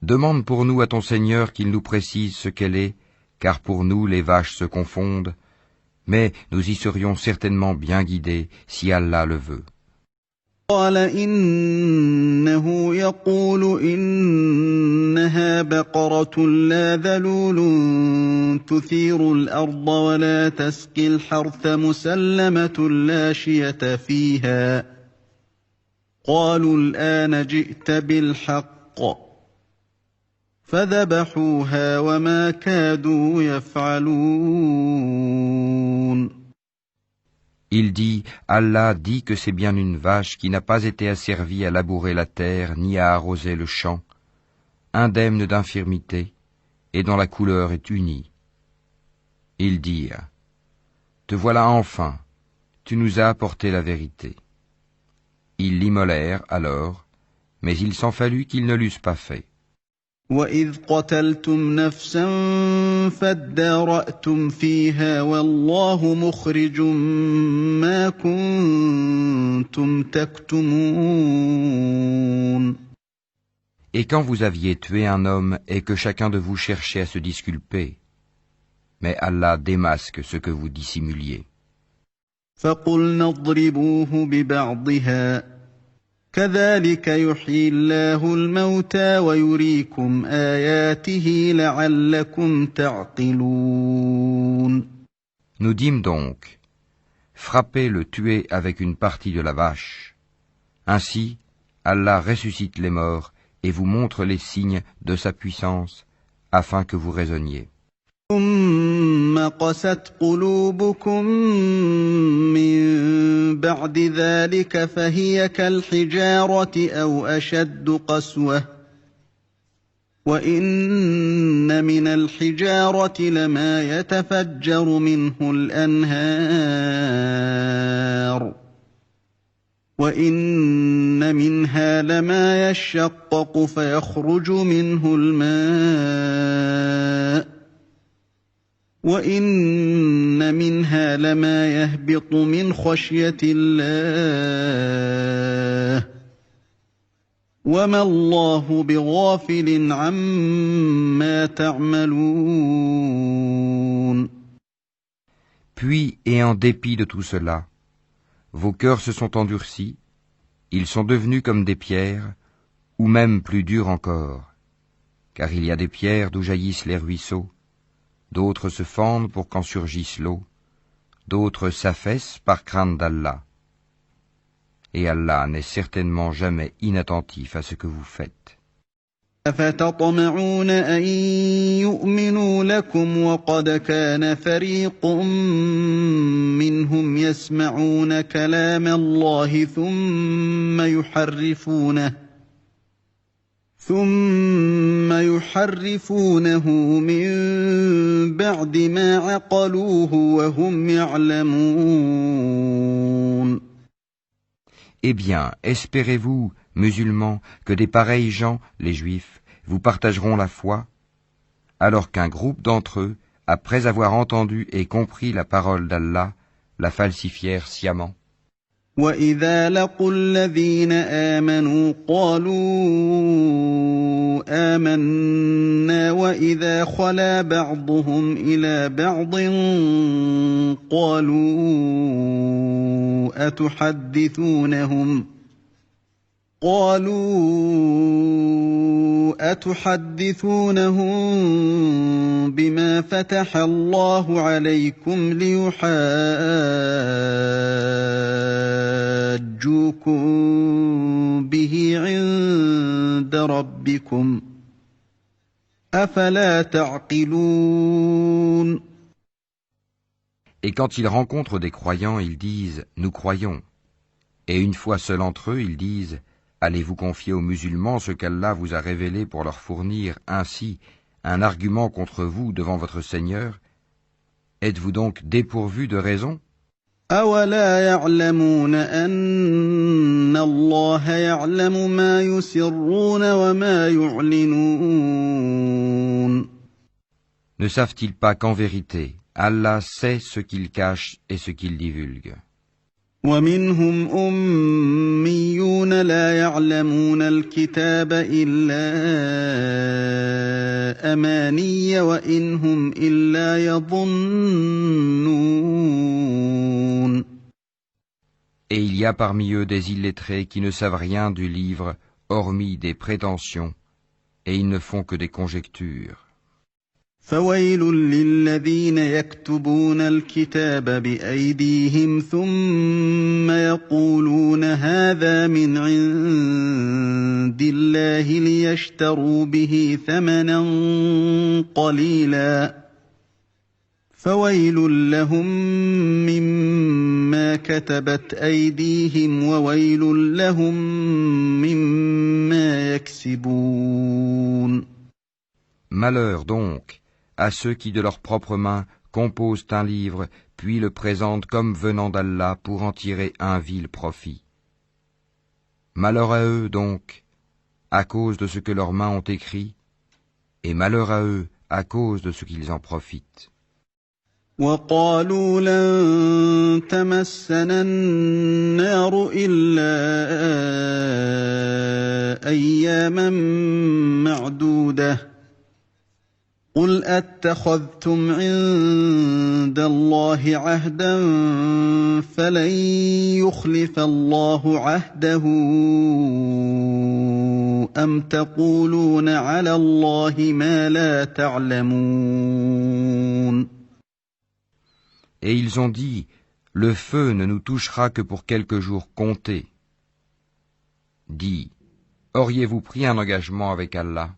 Speaker 3: demande pour nous à ton Seigneur qu'il nous précise ce qu'elle est, car pour nous les vaches se confondent, mais nous y serions certainement bien guidés si Allah le veut.
Speaker 4: قال إنه يقول إنها بقرة لا ذلول تثير الأرض ولا تسقي الحرث مسلمة لا شية فيها. قالوا الآن جئت بالحق فذبحوها وما كادوا يفعلون.
Speaker 3: Il dit, Allah dit que c'est bien une vache qui n'a pas été asservie à labourer la terre ni à arroser le champ, indemne d'infirmité, et dont la couleur est unie. Ils dirent, te voilà enfin, tu nous as apporté la vérité. Ils l'immolèrent alors, mais il s'en fallut qu'ils ne l'eussent pas fait.
Speaker 4: وَإِذْ قَتَلْتُمْ نَفْسًا فَادَّارَأْتُمْ فِيهَا وَاللَّهُ مُخْرِجٌ مَا كُنتُمْ تَكْتُمُونَ.
Speaker 3: Et quand vous aviez tué un homme et que chacun de vous cherchait à se disculper, mais Allah démasque ce que vous dissimuliez.
Speaker 4: فَقُلْنَا اضْرِبُوهُ بِبَعْضِهَا كَذَلِكَ يُحْيِي اللَّهُ الْمَوْتَى وَيُرِيكُمْ آيَاتِهِ لَعَلَّكُمْ تَعْقِلُونَ.
Speaker 3: Nous dîmes donc, frappez le tuer avec une partie de la vache. Ainsi, Allah ressuscite les morts et vous montre les signes de sa puissance, afin que vous raisonniez.
Speaker 4: ثُمَّ قَسَتْ قُلُوبُكُم مِّن بَعْدِ ذَلِكَ فَهِيَ كَالْحِجَارَةِ أَوْ أَشَدُّ قَسْوَةً وَإِنَّ مِنَ الْحِجَارَةِ لَمَا يَتَفَجَّرُ مِنْهُ الْأَنْهَارُ وَإِنَّ مِنْهَا لَمَا يَشَّقَّقُ فَيَخْرُجُ مِنْهُ الْمَاءُ وَإِنَّ مِنْهَا لَمَا يَهْبِطُ مِنْ خَشْيَةِ اللَّهِ وَمَا اللَّهُ بِغَافِلٍ عَمَّا تَعْمَلُونَ.
Speaker 3: Puis, et en dépit de tout cela, vos cœurs se sont endurcis, ils sont devenus comme des pierres, ou même plus durs encore, car il y a des pierres d'où jaillissent les ruisseaux, d'autres se fendent pour qu'en surgisse l'eau, d'autres s'affaissent par crainte d'Allah. Et Allah n'est certainement jamais inattentif à ce que vous faites.
Speaker 4: أَفَتَطْمَعُونَ أَن يُؤْمِنُوا لَكُمْ وَقَدْ كَانَ فَرِيقٌ مِّنْهُمْ يَسْمَعُونَ كَلَامَ اللَّهِ ثُمَّ يُحَرِّفُونَهُ مِن بَعْدِ مَا عَقَلُوهُ وَهُمْ يَعْلَمُونَ.
Speaker 3: Eh bien, espérez-vous, musulmans, que des pareils gens, les juifs, vous partageront la foi, alors qu'un groupe d'entre eux, après avoir entendu et compris la parole d'Allah, la falsifièrent sciemment.
Speaker 4: وَإِذَا لَقُوا الَّذِينَ آمَنُوا قَالُوا آمَنَّا وَإِذَا خَلَا بَعْضُهُمْ إِلَى بَعْضٍ قَالُوا أَتُحَدِّثُونَهُم بِمَا فَتَحَ اللَّهُ عَلَيْكُمْ لِيُحَاجُّوكُم بِهِ عِندَ رَبِّكُمْ ۚ أَفَلَا تَعْقِلُونَ.
Speaker 3: Et quand ils rencontrent des croyants, ils disent « Nous croyons ». Et une fois seuls entre eux, ils disent « Allez-vous confier aux musulmans ce qu'Allah vous a révélé pour leur fournir ainsi un argument contre vous devant votre Seigneur? Êtes-vous donc dépourvu de raison?
Speaker 4: أَوَلَا يَعْلَمُونَ أَنَّ اللَّهَ يَعْلَمُ مَا يُسِرُّونَ وَمَا يُعْلِنُونَ.
Speaker 3: Ne savent-ils pas qu'en vérité, Allah sait ce qu'ils cachent et ce qu'ils divulguent?
Speaker 4: وَمِنْهُمْ أُمِّيُّونَ لَا يَعْلَمُونَ الْكِتَابَ إِلَّا أَمَانِيَّ وَإِنْ هُمْ إِلَّا يَظُنُّونَ.
Speaker 3: Et il y a parmi eux des illettrés qui ne savent rien du livre, hormis des prétentions, et ils ne font que des conjectures.
Speaker 4: فَوَيْلٌ لِّلَّذِينَ يَكْتُبُونَ الْكِتَابَ بِأَيْدِيهِمْ ثُمَّ يَقُولُونَ هَٰذَا مِنْ عِندِ اللَّهِ لِيَشْتَرُوا بِهِ ثَمَنًا قَلِيلًا ۖ فَوَيْلٌ لَّهُم مِّمَّا كَتَبَتْ أَيْدِيهِمْ وَوَيْلٌ لَّهُم مِّمَّا يَكْسِبُونَ.
Speaker 3: Malheur donc à ceux qui de leurs propres mains composent un livre, puis le présentent comme venant d'Allah pour en tirer un vil profit. Malheur à eux donc, à cause de ce que leurs mains ont écrit, et malheur à eux à cause de ce qu'ils en profitent.
Speaker 4: وَقَالُوا لَن تَمَسَّنَا النَّارُ إِلَّا أَيَّامًا مَّعْدُودَةً قُلْ أَتَّخَذْتُمْ عِندَ اللَّهِ عَهْدًا فَلَن يُخْلِفَ اللَّهُ عَهْدَهُ أَمْ تَقُولُونَ عَلَى اللَّهِ مَا لَا تَعْلَمُونَ.
Speaker 3: Et ils ont dit, le feu ne nous touchera que pour quelques jours comptés. Dis, auriez-vous pris un engagement avec Allah?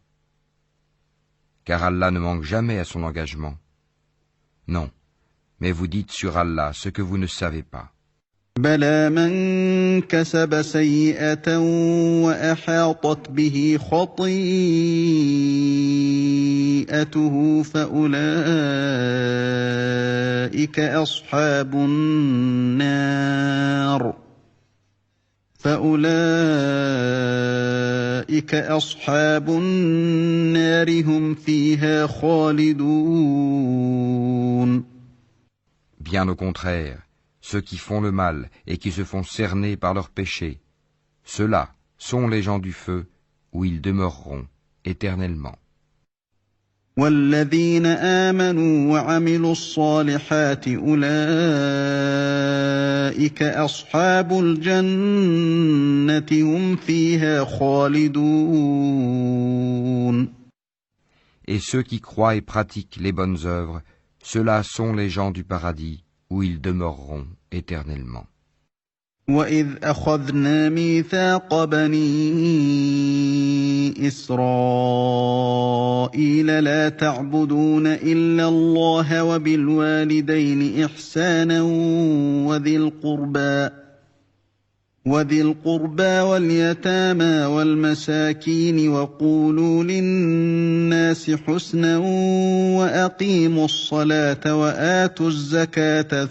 Speaker 3: Car Allah ne manque jamais à son engagement. Non, mais vous dites sur Allah ce que vous ne savez pas.
Speaker 4: بَلَىٰ مَن كَسَبَ سَيِّئَةً وَأَحَاطَتْ بِهِ خَطِيئَتُهُ فَأُولَٰئِكَ أَصْحَابُ النَّارِ هُمْ فِيهَا خَالِدُونَ.
Speaker 3: Bien au contraire, ceux qui font le mal et qui se font cerner par leurs péchés, ceux-là sont les gens du feu où ils demeureront éternellement.
Speaker 4: وَالَّذِينَ آمَنُوا وَعَمِلُوا الصَّالِحَاتِ أُولَٰئِكَ أَصْحَابُ الْجَنَّةِ هُمْ فِيهَا خَالِدُونَ.
Speaker 3: Et ceux qui croient et pratiquent les bonnes œuvres, ceux-là sont les gens du paradis où ils demeureront éternellement.
Speaker 4: وَإِذْ أَخَذْنَا مِيثَاقَ بَنِي إِسْرَائِيلَ لَا تَعْبُدُونَ إِلَّا اللَّهَ وَبِالْوَالِدَيْنِ إِحْسَانًا وَذِي الْقُرْبَىٰ وَالْيَتَامَىٰ وَالْمَسَاكِينِ وَقُولُوا لِلنَّاسِ حُسْنًا وَأَقِيمُوا الصَّلَاةَ وَآتُوا الزَّكَاةَ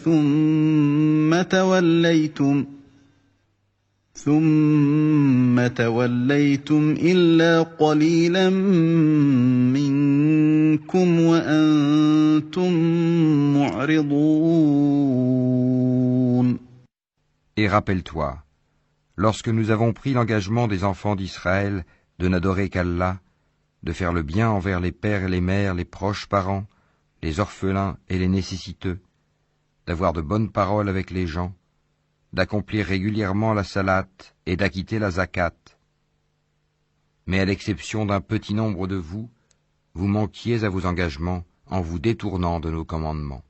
Speaker 4: ثُمَّ تَوَلَّيْتُمْ إِلَّا قَلِيلًا مِّنكُمْ وَأَنتُم مُّعْرِضُونَ.
Speaker 3: Et rappelle-toi, lorsque nous avons pris l'engagement des enfants d'Israël de n'adorer qu'Allah, de faire le bien envers les pères et les mères, les proches parents, les orphelins et les nécessiteux, d'avoir de bonnes paroles avec les gens, d'accomplir régulièrement la salate et d'acquitter la zakat. Mais à l'exception d'un petit nombre de vous, vous manquiez à vos engagements en vous détournant de nos commandements.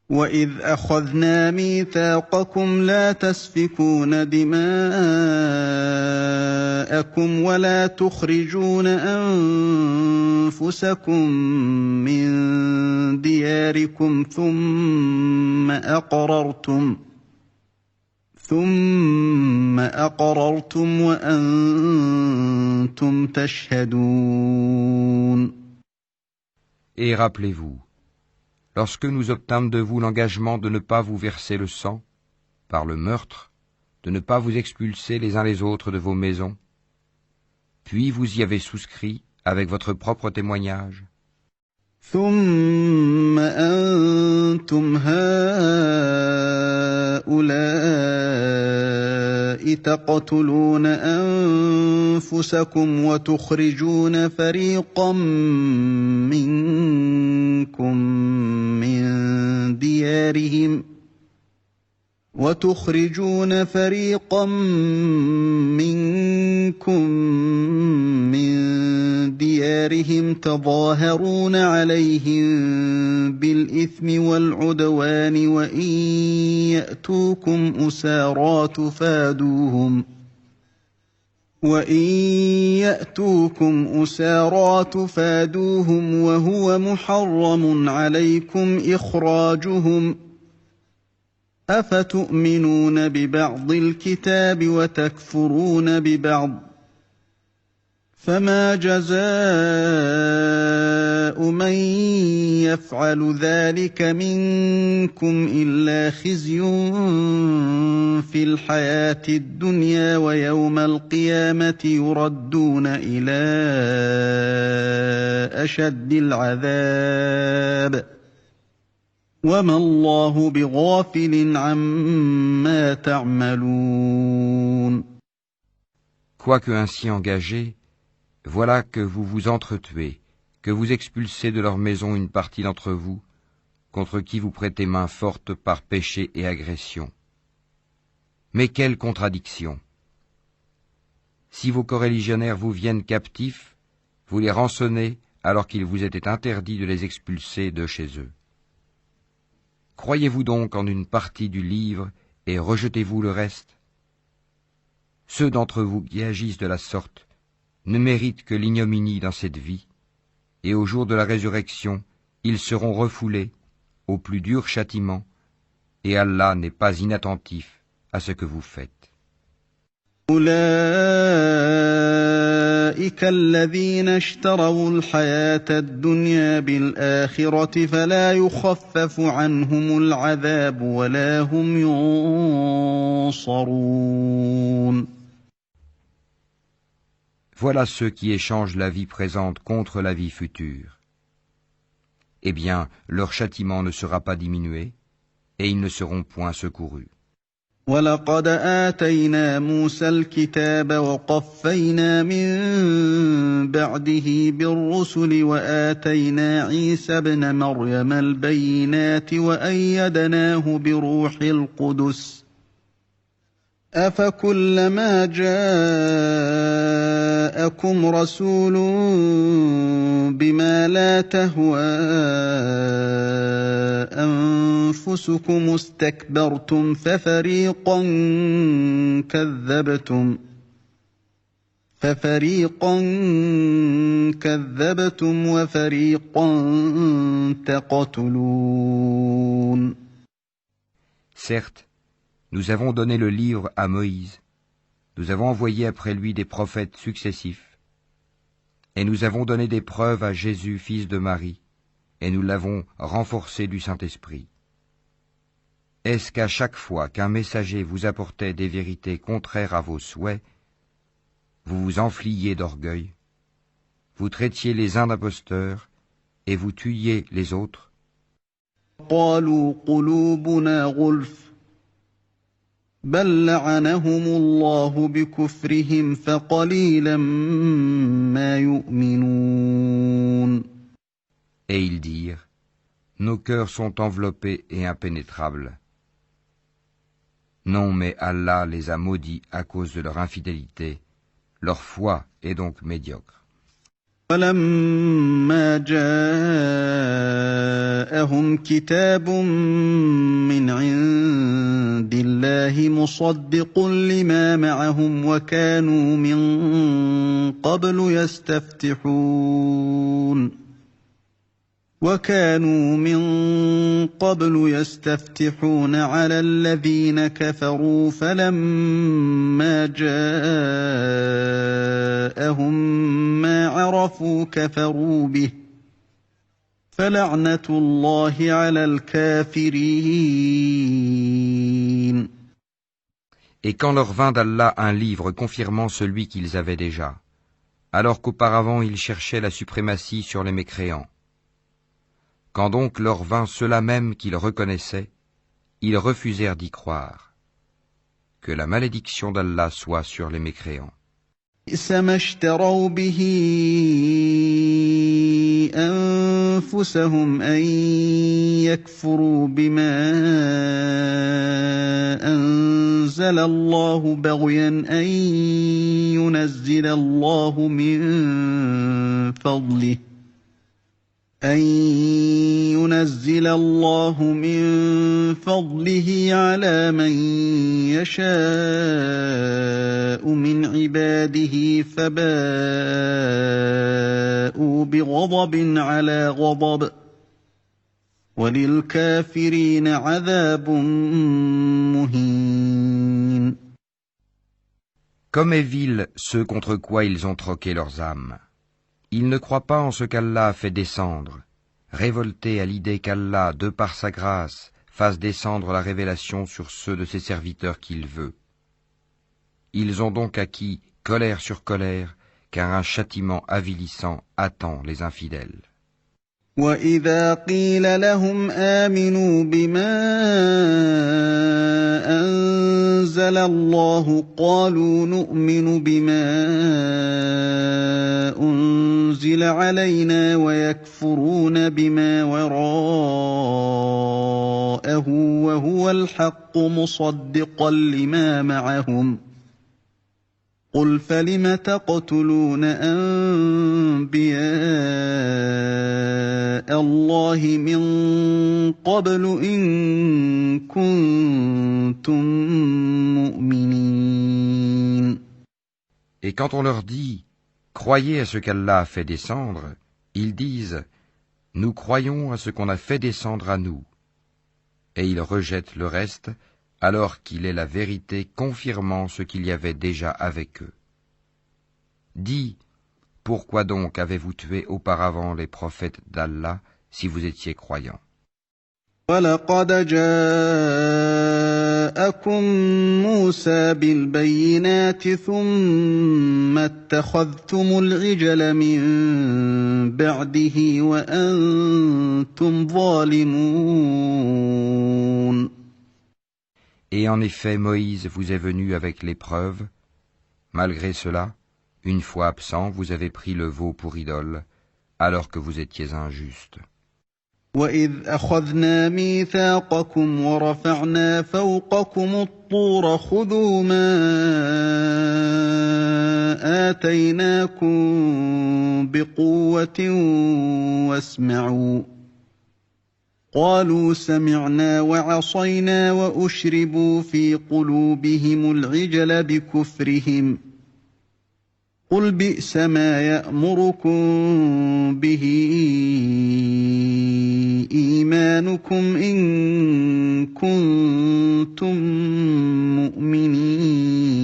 Speaker 4: وَإِذْ أَخَذْنَا مِيثَاقَكُمْ لَا تَسْفِكُونَ دِمَاءَكُمْ وَلَا تُخْرِجُونَ أَنفُسَكُم مِّن ثم أقررتم وأنتم تشهدون.
Speaker 3: Et rappelez-vous, lorsque nous obtîmes de vous l'engagement de ne pas vous verser le sang, par le meurtre, de ne pas vous expulser les uns les autres de vos maisons, puis vous y avez souscrit avec votre propre témoignage.
Speaker 4: ثم أنتم هؤلاء تقتلون أنفسكم وتخرجون فريقا منكم من ديارهم تظاهرون عليهم بالإثم والعدوان وإن يأتوكم أسارى تفادوهم وهو محرم عليكم إخراجهم أفتؤمنون ببعض الكتاب وتكفرون ببعض فما جزاء من يفعل ذلك منكم إلا خزي في الحياة الدنيا ويوم القيامة يردون إلى أشد العذاب وما الله بغافل عما تعملون.
Speaker 3: Quoique ainsi engagés, voilà que vous vous entretuez, que vous expulsez de leur maison une partie d'entre vous, contre qui vous prêtez main forte par péché et agression. Mais quelle contradiction! Si vos coreligionnaires vous viennent captifs, vous les rançonnez alors qu'il vous était interdit de les expulser de chez eux. Croyez-vous donc en une partie du livre et rejetez-vous le reste? Ceux d'entre vous qui agissent de la sorte ne méritent que l'ignominie dans cette vie, et au jour de la résurrection, ils seront refoulés au plus dur châtiment, et Allah n'est pas inattentif à ce que vous faites.
Speaker 4: أولئك الذين اشتروا الحياة الدنيا بالآخرة فلا يخفف عنهم العذاب ولا هم ينصرون.
Speaker 3: Voilà ceux qui échangent la vie présente contre la vie future. Eh bien, leur châtiment ne sera pas diminué, et ils ne seront point secourus.
Speaker 4: وَلَقَدْ آتَيْنَا مُوسَى الْكِتَابَ وَقَفَّيْنَا مِن بَعْدِهِ بِالرُّسُلِ وَآتَيْنَا عِيسَى ابْنَ مَرْيَمَ الْبَيِّنَاتِ وَأَيَّدْنَاهُ بِرُوحِ الْقُدُسِ أَفَكُلَّمَا جَاءَكُمْ رَسُولٌ بِمَا لَا تَهْوَىٰ أَنفُسُكُمُ اسْتَكْبَرْتُمْ فَفَرِيقًا كَذَّبْتُمْ وَفَرِيقًا تَقْتُلُونَ.
Speaker 3: Certes, nous avons donné le livre à Moïse, nous avons envoyé après lui des prophètes successifs, et nous avons donné des preuves à Jésus, fils de Marie, et nous l'avons renforcé du Saint-Esprit. Est-ce qu'à chaque fois qu'un messager vous apportait des vérités contraires à vos souhaits, vous vous enfliez d'orgueil, vous traitiez les uns d'imposteurs, et vous tuiez les autres?
Speaker 4: قالوا قلوبنا غلف بل لعنهم الله بكفرهم فقليلا ما يؤمنون.
Speaker 3: Et ils dirent, nos cœurs sont enveloppés et impénétrables. Non, mais Allah les a maudits à cause de leur infidélité. Leur foi est donc médiocre.
Speaker 4: فلما جاءهم كتاب من عند الله مصدق لما معهم وكانوا من قبل يستفتحون وكانوا من قبل يستفتحون على الذين كفروا فلما جاءهم ما عرفوا كفروا به فلعنة الله على الكافرين.
Speaker 3: Et quand leur vint d'Allah un livre confirmant celui qu'ils avaient déjà, alors qu'auparavant ils cherchaient la suprématie sur les mécréants. Quand donc leur vint ceux-là même qu'ils reconnaissaient, ils refusèrent d'y croire. Que la malédiction d'Allah soit sur les mécréants.
Speaker 4: بئس ما اشتروا به أنفسهم أن يكفروا بما أنزل الله بغيا أن ينزل الله من فضله على من يشاء من عباده فباءوا بغضب على غضب وللكافرين عذاب مهين.
Speaker 3: Comme est vil ceux contre quoi ils ont troqué leurs âmes. Ils ne croient pas en ce qu'Allah a fait descendre, révoltés à l'idée qu'Allah, de par sa grâce, fasse descendre la révélation sur ceux de ses serviteurs qu'il veut. Ils ont donc acquis colère sur colère, car un châtiment avilissant attend les infidèles.
Speaker 4: وَإِذَا قِيلَ لَهُمْ آمِنُوا بِمَا أَنزَلَ اللَّهُ قَالُوا نُؤْمِنُ بِمَا أُنزِلَ عَلَيْنَا وَيَكْفُرُونَ بِمَا وَرَاءَهُ وَهُوَ الْحَقُّ مُصَدِّقًا لِمَا مَعَهُمْ قُلْ فَلِمَ تَقْتُلُونَ أَنبِيَاءَ اللَّهِ مِن قَبْلُ إِن كُنتُم مُّؤْمِنِينَ.
Speaker 3: Et quand on leur dit « Croyez à ce qu'Allah a fait descendre », ils disent « Nous croyons à ce qu'on a fait descendre à nous ». Et ils rejettent le reste, alors qu'il est la vérité confirmant ce qu'il y avait déjà avec eux. Dis, pourquoi donc avez-vous tué auparavant les prophètes d'Allah si vous étiez croyants?
Speaker 4: وَلَقَدْ جَاءَكُم مُّوسَىٰ بِالْبَيِّنَاتِ ثُمَّ اتَّخَذْتُمُ الْعِجْلَ مِن بَعْدِهِ وَأَنتُمْ ظَالِمُونَ.
Speaker 3: Et en effet, Moïse vous est venu avec les preuves. Malgré cela, une fois absent, vous avez pris le veau pour idole, alors que vous étiez injustes.
Speaker 4: وَإِذْ أَخَذْنَا مِيثَاقَكُمْ وَرَفَعْنَا فَوْقَكُمُ الطُّورَ خُذُوا مَا آتَيْنَاكُمْ بِقُوَّةٍ وَاسْمَعُوا قالوا سمعنا وعصينا وأشربوا في قلوبهم العجل بكفرهم قل بئس ما يأمركم به إيمانكم إن كنتم مؤمنين.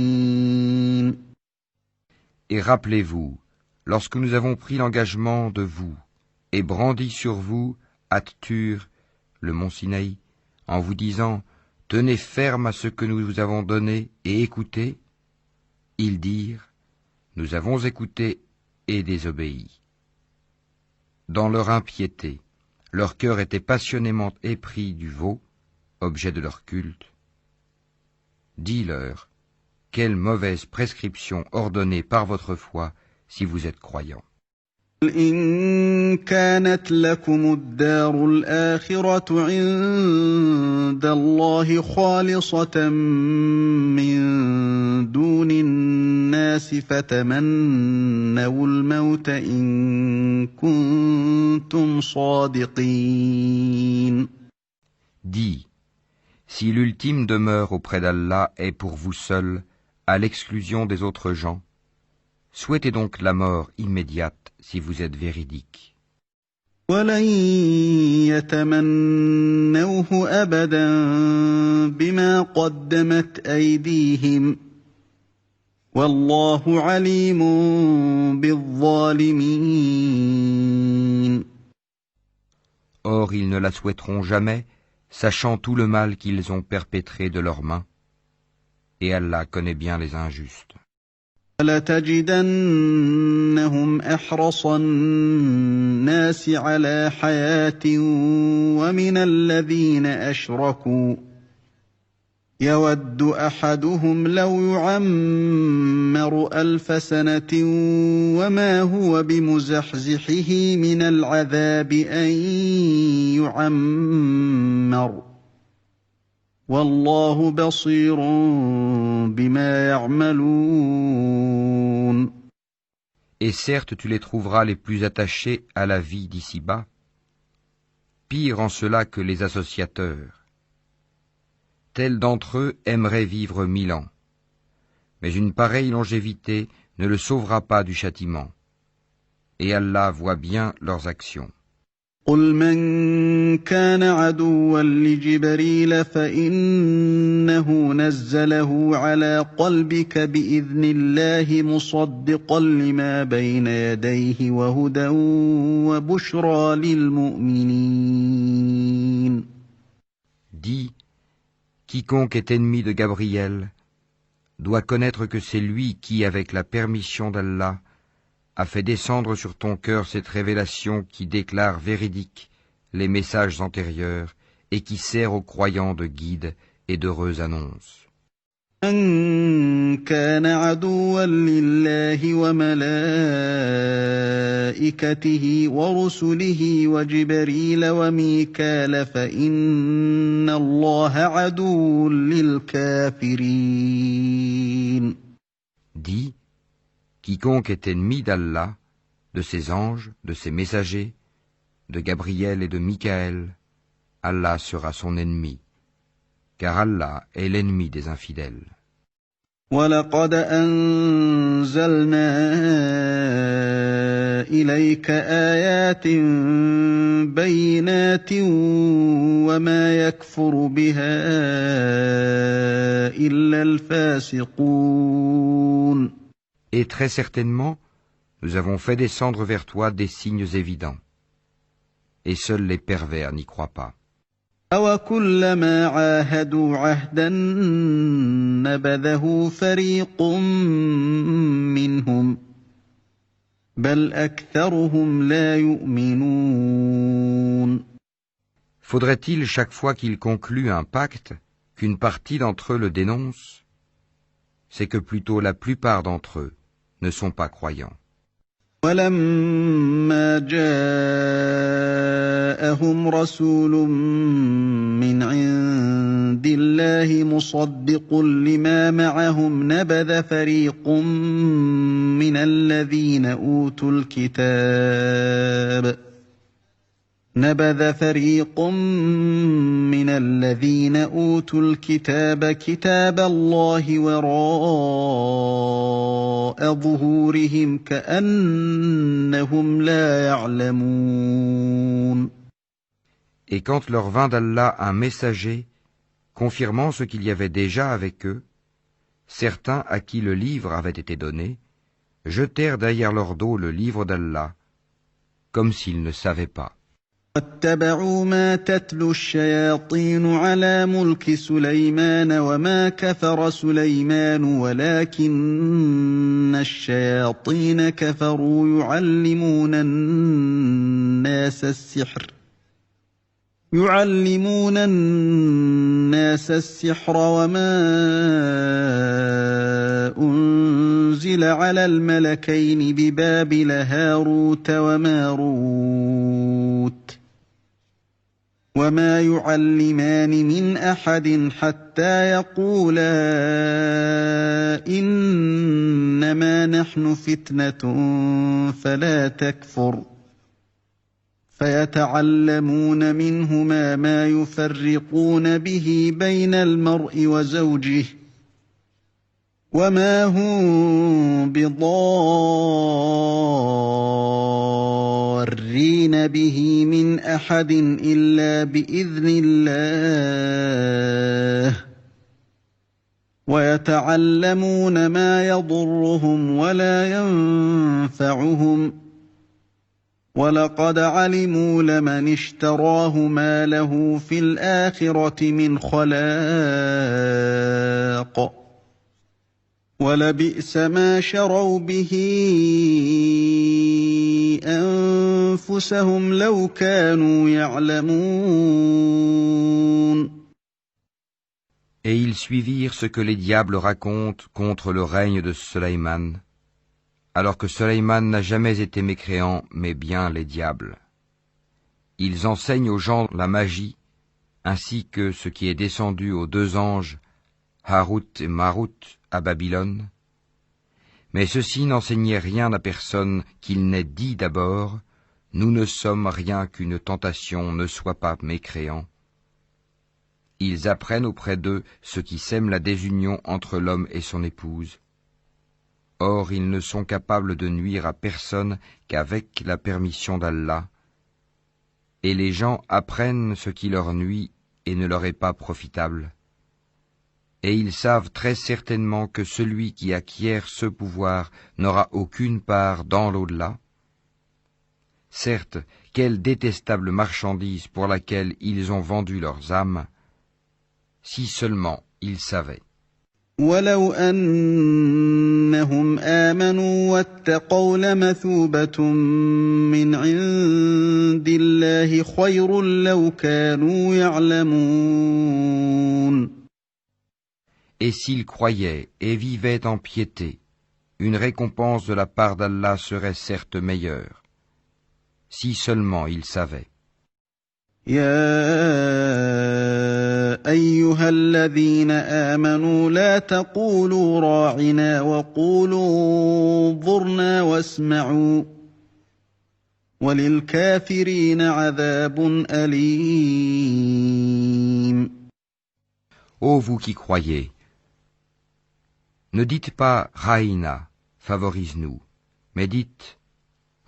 Speaker 3: Et rappelez-vous, lorsque nous avons pris l'engagement de vous et brandi sur vous At-Tur, le mont Sinaï, en vous disant « Tenez ferme à ce que nous vous avons donné et écoutez », ils dirent « Nous avons écouté et désobéi ». Dans leur impiété, leur cœur était passionnément épris du veau, objet de leur culte. Dis-leur, quelle mauvaise prescription ordonnée par votre foi si vous êtes croyants.
Speaker 4: إن كانت لكم الدار الآخرة عند الله خالصة من دون الناس فتمنوا الموت إن كنتم صادقين.
Speaker 3: Dis, si l'ultime demeure auprès d'Allah est pour vous seul, à l'exclusion des autres gens, souhaitez donc la mort immédiate si vous êtes véridique.
Speaker 4: وَلَن يَتَمَنَّوْهُ أَبَدًا بِمَا قَدَّمَتْ أَيْدِيهِمْ وَاللَّهُ عَلِيمٌ بِالظَّالِمِينَ.
Speaker 3: Or ils ne la souhaiteront jamais, sachant tout le mal qu'ils ont perpétré de leurs mains, et Allah connaît bien les injustes.
Speaker 4: وَلَتَجِدَنَّهُمْ أَحْرَصَ النَّاسِ عَلَىٰ حَيَاةٍ وَمِنَ الَّذِينَ أَشْرَكُوا يَوَدُّ أَحَدُهُمْ لَوْ يُعَمَّرُ 1000 سَنَةٍ وَمَا هُوَ بِمُزَحْزِحِهِ مِنَ الْعَذَابِ أَن يُعَمَّرَ وَاللَّهُ بَصِيرٌ بِمَا يَعْمَلُونَ.
Speaker 3: Et certes tu les trouveras les plus attachés à la vie d'ici-bas, pire en cela que les associateurs. Tels d'entre eux aimeraient vivre 1000 ans, mais une pareille longévité ne le sauvera pas du châtiment, et Allah voit bien leurs actions.
Speaker 4: قُلْ مَنْ كَانَ عَدُوًّا لِجِبْرِيلَ فَإِنَّهُ نَزَّلَهُ عَلَى قَلْبِكَ بِإِذْنِ اللَّهِ مُصَدِّقًا لِمَا بَيْنَ يَدَيْهِ وَهُدًى وَبُشْرَى لِلْمُؤْمِنِينَ.
Speaker 3: Dis, quiconque est ennemi de Gabriel doit connaître que c'est lui qui, avec la permission d'Allah, a fait descendre sur ton cœur cette révélation qui déclare véridiques les messages antérieurs et qui sert aux croyants de guide et d'heureuse annonce.
Speaker 4: مَنْ كَانَ عَدُوًّا لِلَّهِ وَمَلَائِكَتِهِ وَرُسُلِهِ وَجِبْرِيلَ وَمِيكَالَ فَإِنَّ اللَّهَ عَدُوٌّ لِلْكَافِرِينَ.
Speaker 3: Dis, quiconque est ennemi d'Allah, de ses anges, de ses messagers, de Gabriel et de Michaël, Allah sera son ennemi, car Allah est l'ennemi des infidèles.
Speaker 4: وَلَقَدْ أَنزَلْنَا إِلَيْكَ آيَاتٍ بَيِّنَاتٍ وَمَا يَكْفُرُ بِهَا إِلَّا الْفَاسِقُونَ.
Speaker 3: Et très certainement, nous avons fait descendre vers toi des signes évidents, et seuls les pervers n'y croient pas.
Speaker 4: أَوَكُلَّمَا عَاهَدُوا عَهْدًا نَبَذَهُ فَرِيقٌ مِّنْهُمْ بَلْ أَكْثَرُهُمْ لَا يُؤْمِنُونَ.
Speaker 3: Faudrait-il chaque fois qu'ils concluent un pacte qu'une partie d'entre eux le dénonce? C'est que plutôt la plupart d'entre eux ne sont pas croyants.
Speaker 4: وَلَمَّا جَاءَهُمْ رَسُولٌ مِّنْ عِندِ اللَّهِ مُصَدِّقٌ لِّمَا مَعَهُمْ نَبَذَ فَرِيقٌ مِّنَ الَّذِينَ أُوتُوا الْكِتَابَ كِتَابَ اللَّهِ وَرَاءَ ظُهُورِهِمْ كَأَنَّهُمْ لَا يَعْلَمُونَ.
Speaker 3: Et quand leur vint d'Allah un messager, confirmant ce qu'il y avait déjà avec eux, certains à qui le livre avait été donné, jetèrent derrière leur dos le livre d'Allah, comme s'ils ne savaient pas.
Speaker 4: وَاتَّبَعُوا مَا تَتْلُو الشَّيَاطِينُ عَلَىٰ مُلْكِ سُلَيْمَانَ وَمَا كَفَرَ سُلَيْمَانُ وَلَٰكِنَّ الشَّيَاطِينَ كَفَرُوا يُعَلِّمُونَ النَّاسَ السِّحْرَ وَمَا أُنزِلَ عَلَى الْمَلَكَيْنِ بِبَابِلَ هَارُوتَ وَمَارُوتَ وَمَا يُعَلِّمَانِ مِنْ أَحَدٍ حَتَّىٰ يَقُولَا إِنَّمَا نَحْنُ فِتْنَةٌ فَلَا تَكْفُرْ فَيَتَعَلَّمُونَ مِنْهُمَا مَا يُفَرِّقُونَ بِهِ بَيْنَ الْمَرْءِ وَزَوْجِهِ وَمَا هُم بِضَارِّينَ مضارين به من أحد إلا بإذن الله ويتعلمون ما يضرهم ولا ينفعهم ولقد علموا لمن اشتراه ما له في الآخرة من خلاق وَلَبِئْسَ مَا شَرَوْا بِهِ أَنفُسَهُمْ لَوْ كَانُوا يَعْلَمُونَ.
Speaker 3: Et ils suivirent ce que les diables racontent contre le règne de Sulayman, alors que Sulayman n'a jamais été mécréant, mais bien les diables. Ils enseignent aux gens la magie, ainsi que ce qui est descendu aux deux anges, Harut et Marut, à Babylone. Mais ceux-ci n'enseignaient rien à personne qu'il n'ait dit d'abord, « Nous ne sommes rien qu'une tentation, ne sois pas mécréant. » Ils apprennent auprès d'eux ce qui sème la désunion entre l'homme et son épouse. Or, ils ne sont capables de nuire à personne qu'avec la permission d'Allah. Et les gens apprennent ce qui leur nuit et ne leur est pas profitable. Et ils savent très certainement que celui qui acquiert ce pouvoir n'aura aucune part dans l'au-delà. Certes, quelle détestable marchandise pour laquelle ils ont vendu leurs âmes, si seulement ils savaient.
Speaker 4: وَلَوْ أَنَّهُمْ آمَنُوا وَاتَّقَوْا لَمَثُوبَةٌ مِّنْ عِندِ اللَّهِ خَيْرٌ لَوْ كَانُوا يَعْلَمُونَ.
Speaker 3: Et s'ils croyaient et vivaient en piété, une récompense de la part d'Allah serait certes meilleure, si seulement ils savaient.
Speaker 4: يا أيها الذين آمنوا لا تقولوا راعنا وقولوا انظرنا واسمعوا وللكافرين عذاب أليم.
Speaker 3: Ô vous qui croyez, ne dites pas Raïna, favorise-nous, mais dites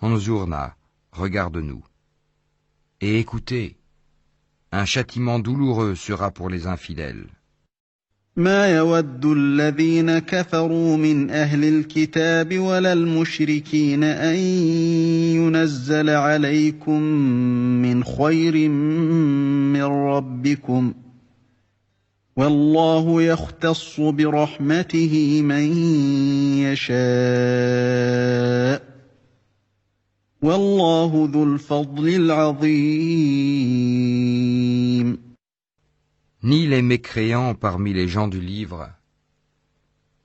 Speaker 3: Anzurna, regarde-nous. Et écoutez, un châtiment douloureux sera pour les infidèles.
Speaker 4: ما يود الذين كفروا من أهل الكتاب ولا المشركين أن ينزل عليكم من خير من ربكم والله يختص برحمته من يشاء والله ذو الفضل العظيم.
Speaker 3: Ni les mécréants parmi les gens du livre,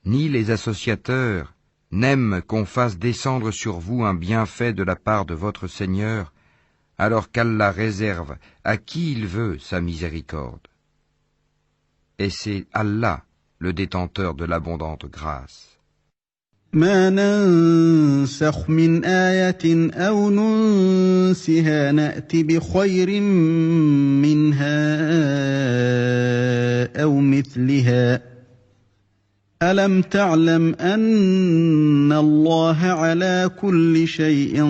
Speaker 3: ni les associateurs n'aiment qu'on fasse descendre sur vous un bienfait de la part de votre Seigneur, alors qu'Allah réserve à qui il veut sa miséricorde. Et c'est Allah, le détenteur de l'abondante grâce.
Speaker 4: ما ننسخ من آية أو ننسها نأت بخير منها أو مثلها ألم تعلم أن الله على كل شيء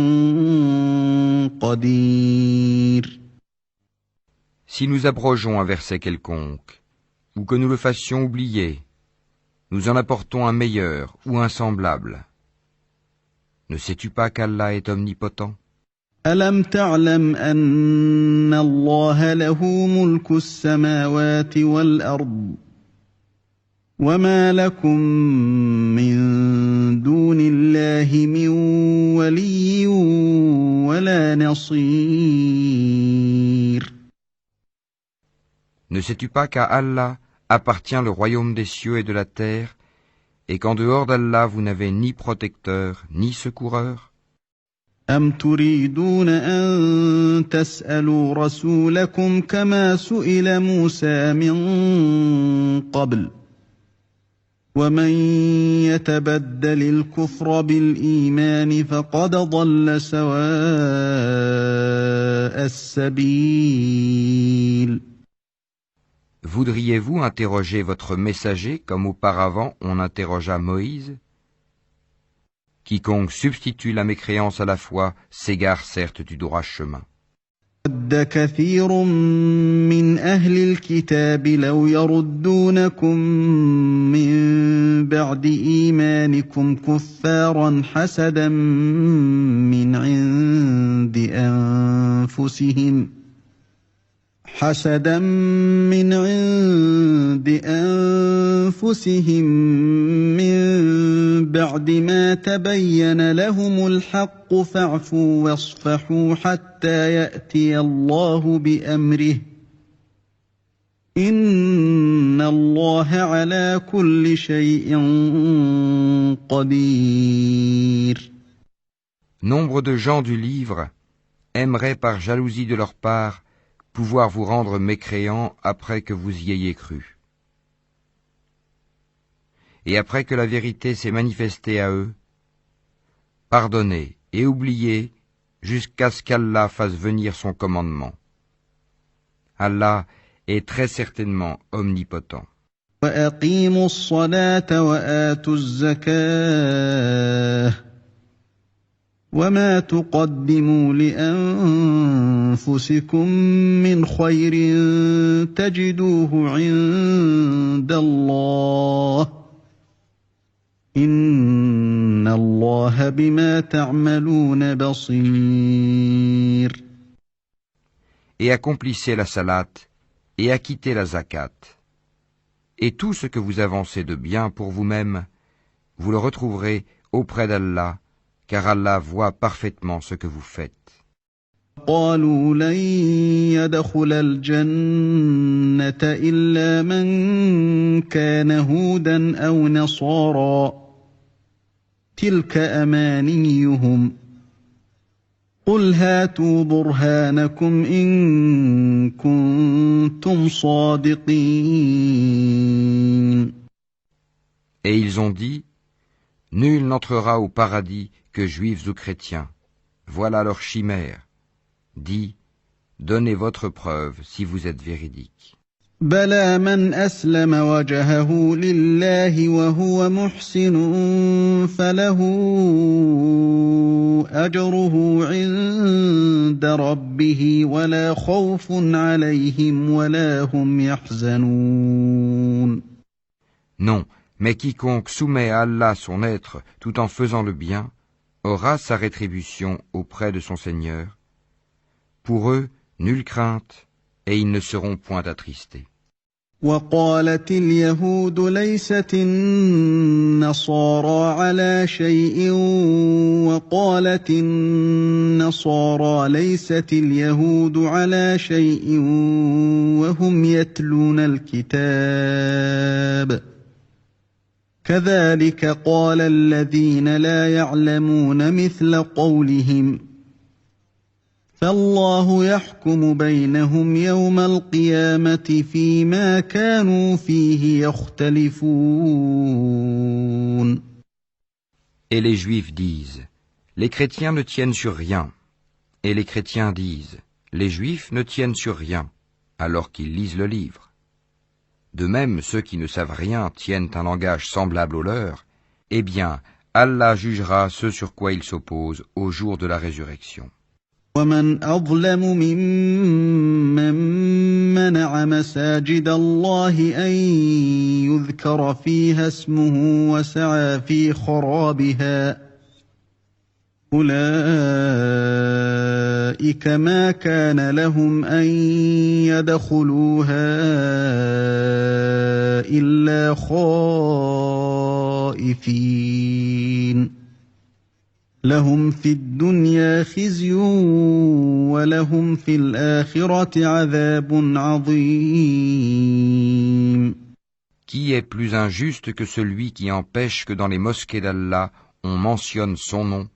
Speaker 4: قدير.
Speaker 3: Si nous abrogeons un verset quelconque, ou que nous le fassions oublier, nous en apportons un meilleur ou un semblable. Ne sais-tu pas qu'Allah est omnipotent?
Speaker 4: ألم تعلم أن الله له ملك السماوات والأرض وما لكم من دون الله من ولي ولا نصير.
Speaker 3: Ne sais-tu pas qu'à Allah appartient le royaume des cieux et de la terre, et qu'en dehors d'Allah vous n'avez ni protecteur, ni secoureur?
Speaker 4: أم تريدون أن تسألوا رسولكم كما سئل موسى من قبل ومن يتبدل الكفر بالإيمان فقد ضل سواء السبيل.
Speaker 3: Voudriez-vous interroger votre messager comme auparavant on interrogea Moïse? Quiconque substitue la mécréance à la foi s'égare certes du droit chemin.
Speaker 4: وَدَّ كَثِيرٌ مِّنْ أَهْلِ الْكِتَابِ لَوْ يَرُدُّونَكُم مِّن بَعْدِ إِيمَانِكُمْ كُفَّارًا حَسَدًا مِّنْ عِندِ أَنفُسِهِم مِّن بَعْدِ مَا تَبَيَّنَ لَهُمُ الْحَقُّ فَاعْفُوا وَاصْفَحُوا حَتَّىٰ يَأْتِيَ اللَّهُ بِأَمْرِهِ ۗ إِنَّ اللَّهَ عَلَىٰ كُلِّ شَيْءٍ قَدِيرٌ.
Speaker 3: Nombre de gens du livre aimeraient par jalousie de leur part pouvoir vous rendre mécréants après que vous y ayez cru. Et après que la vérité s'est manifestée à eux, pardonnez et oubliez jusqu'à ce qu'Allah fasse venir son commandement. Allah est très certainement omnipotent.
Speaker 4: وَأَقِيمُوا الصَّلَاةَ وَآتُوا الزَّكَاةَ وَمَا تُقَدِّمُوا لِأَنفُسِكُم مِّنْ خَيْرٍ تَجِدُوهُ عِندَ اللَّهِ ۗ إِنَّ اللَّهَ بِمَا تَعْمَلُونَ بَصِيرٌ.
Speaker 3: Et accomplissez la salate et acquittez la zakat. Et tout ce que vous avancez de bien pour vous-même, vous le retrouverez auprès d'Allah, car Allah voit parfaitement ce que vous faites.
Speaker 4: قالوا لن يدخل الجنة إلا من كان هودا أو نصارى تلك أمانيهم قل هاتوا برهانكم إن كنتم صادقين.
Speaker 3: Et ils ont dit, nul n'entrera au paradis que juifs ou chrétiens. Voilà leur chimère. Dis, donnez votre preuve si vous êtes véridique.
Speaker 4: بلى من أسلم وجهه لله وهو محسن فله أجره عند ربه ولا خوف عليهم ولا هم يحزنون.
Speaker 3: Non, mais quiconque soumet à Allah son être tout en faisant le bien, aura sa rétribution auprès de son Seigneur. Pour eux, nulle crainte, et ils ne seront point attristés.
Speaker 4: وقالت اليهود ليست النصارى على شيء وقالت النصارى ليست اليهود على شيء وهم يتلون الكتاب كذلك قال الذين لا يعلمون مثل قولهم فالله يحكم بينهم يوم القيامة فيما كانوا فيه يختلفون.
Speaker 3: Et les Juifs disent, les chrétiens ne tiennent sur rien. Et les chrétiens disent, les Juifs ne tiennent sur rien, alors qu'ils lisent le livre. De même, ceux qui ne savent rien tiennent un langage semblable au leur. Eh bien, Allah jugera ce sur quoi ils s'opposent au jour de la résurrection.
Speaker 4: ومن أظلم ممن منع مساجد الله أن يذكر فيها اسمه وسعى في خرابها أولئك ما كان لهم أن يدخلوها إلا خائفين لهم في الدنيا خزي ولهم في الآخرة عذاب عظيم.
Speaker 3: Qui est plus injuste que celui qui empêche que dans les mosquées d'Allah on mentionne son nom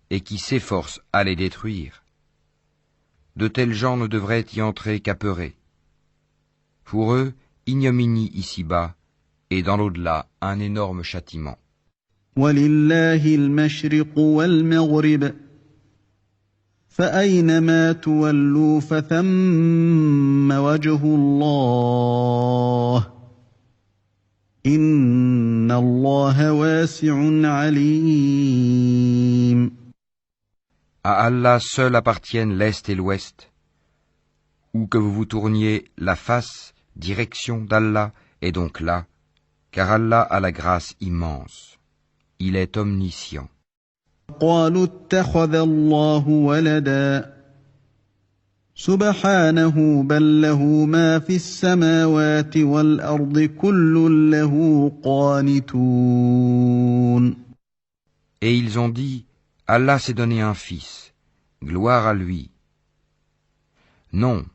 Speaker 3: et qui s'efforce à les détruire? De tels gens ne devraient y entrer qu'apeurés. Pour eux, ignominie ici-bas et dans l'au-delà un énorme châtiment.
Speaker 4: وَلِلَّهِ الْمَشْرِقُ وَالْمَغْرِبُ فَأَيْنَمَا تُوَلُّوا فَثَمَّ وَجْهُ اللَّهِ إِنَّ إِنَّ اللَّهَ وَاسِعٌ عَلِيمٌ.
Speaker 3: À Allah seul appartiennent l'Est et l'Ouest. Où que vous vous tourniez la face, direction d'Allah est donc là, car Allah a la grâce immense. Il est omniscient.
Speaker 4: قالوا اتخذ الله ولدا سبحانه بل له ما في السماوات والأرض كل له قانتون.
Speaker 3: Et ils ont dit, Allah s'est donné un fils, gloire à lui. Non,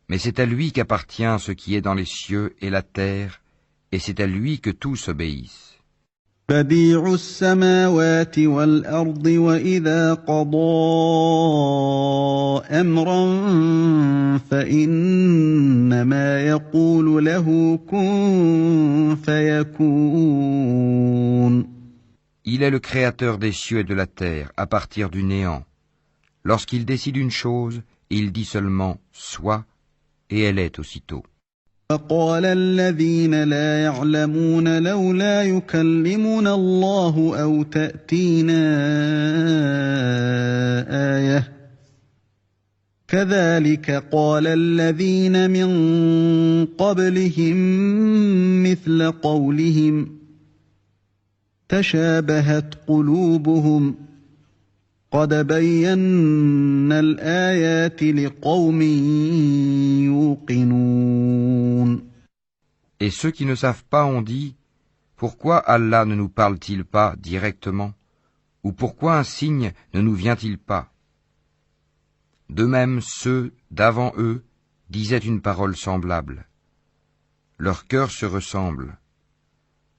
Speaker 3: mais c'est à lui qu'appartient ce qui est dans les cieux et la terre, et c'est à lui que tous obéissent.
Speaker 4: بديع السماوات والأرض وإذا قضى أمرا فإنما يقول له كن فيكون.
Speaker 3: Il est le créateur des cieux et de la terre à partir du néant. Lorsqu'il décide une chose, il dit seulement « sois » et elle est aussitôt.
Speaker 4: فقال الذين لا يعلمون لولا يكلمنا الله أو تأتينا آية كذلك قال الذين من قبلهم مثل قولهم تشابهت قلوبهم قد بينا الآيات لقوم يوقنون.
Speaker 3: Et ceux qui ne savent pas ont dit, pourquoi Allah ne nous parle-t-il pas directement, ou pourquoi un signe ne nous vient-il pas? De même, ceux d'avant eux disaient une parole semblable. Leurs cœurs se ressemblent.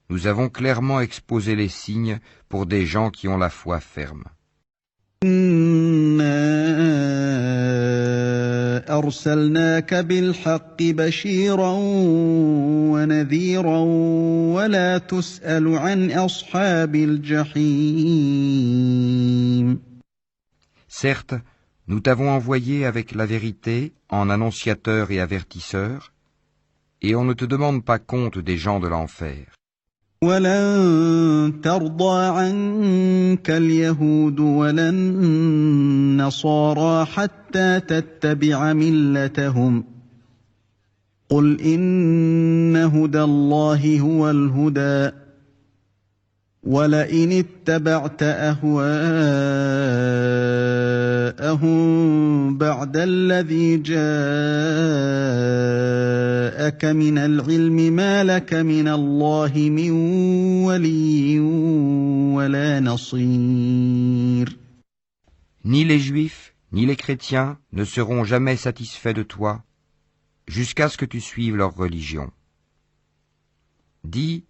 Speaker 3: Nous avons clairement exposé les signes pour des gens qui ont la foi ferme.
Speaker 4: إِنَّا أَرْسَلْنَاكَ بِالْحَقِّ بَشِيرًا وَنَذِيرًا وَلَا تُسْأَلُ عَنْ أَصْحَابِ الْجَحِيمِ.
Speaker 3: Certes, nous t'avons envoyé avec la vérité en annonciateur et avertisseur, et on ne te demande pas compte des gens de l'enfer.
Speaker 4: وَلَن تَرْضَىٰ عَنكَ الْيَهُودُ وَلَا النَّصَارَىٰ حَتَّىٰ تَتَّبِعَ مِلَّتَهُمْ قُلْ إِنَّ هُدَى اللَّهِ هُوَ الْهُدَىٰ وَلَئِنِ اتَّبَعْتَ أَهْوَاءَهُم بَعْدَ الَّذِي جَاءَكَ مِنَ الْعِلْمِ مَا لَكَ مِنَ اللَّهِ مِن وَلِيٍّ وَلَا نَصِيرٍ.
Speaker 3: Ni les Juifs, ni les chrétiens ne seront jamais satisfaits de toi, jusqu'à ce que tu suives leur religion. Dis,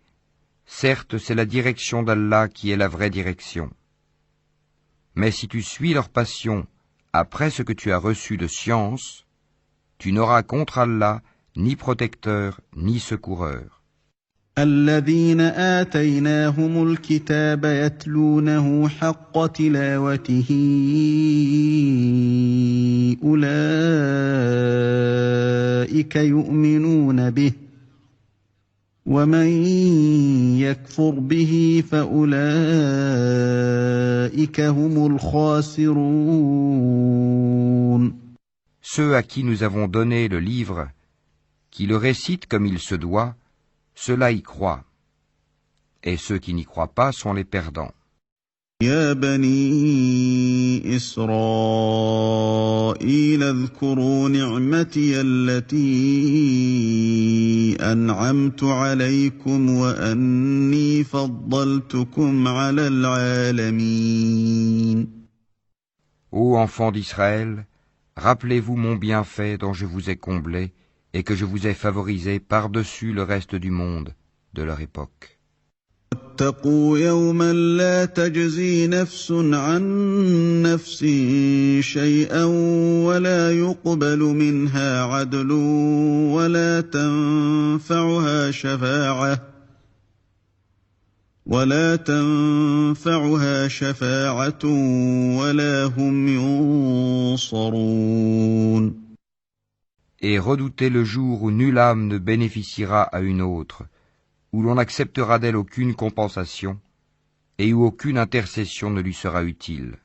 Speaker 3: certes, c'est la direction d'Allah qui est la vraie direction. Mais si tu suis leur passion après ce que tu as reçu de science, tu n'auras contre Allah ni protecteur ni secoureur.
Speaker 4: الذين آتيناهم الكتاب يتلونه حق تلاوته أولئك يؤمنون به ومن يكفر به فأولئك هم الخاسرون.
Speaker 3: Ceux à qui nous avons donné le livre, qui le récitent comme il se doit, ceux-là y croient, et ceux qui n'y croient pas sont les perdants.
Speaker 4: يا بني إسرائيل اذكروا نعمتي التي أنعمت عليكم وأني فضلتكم على العالمين.
Speaker 3: Ô enfants d'Israël, rappelez-vous mon bienfait dont je vous ai comblé et que je vous ai favorisé par-dessus le reste du monde de leur époque.
Speaker 4: واتقوا يوما لا تجزي نفس عن نفس شيئا ولا يقبل منها عدل ولا تنفعها شفاعة ولا هم ينصرون.
Speaker 3: Et redoutez le jour où nulle âme ne bénéficiera à une autre, où l'on n'acceptera d'elle aucune compensation, et où aucune intercession ne lui sera utile.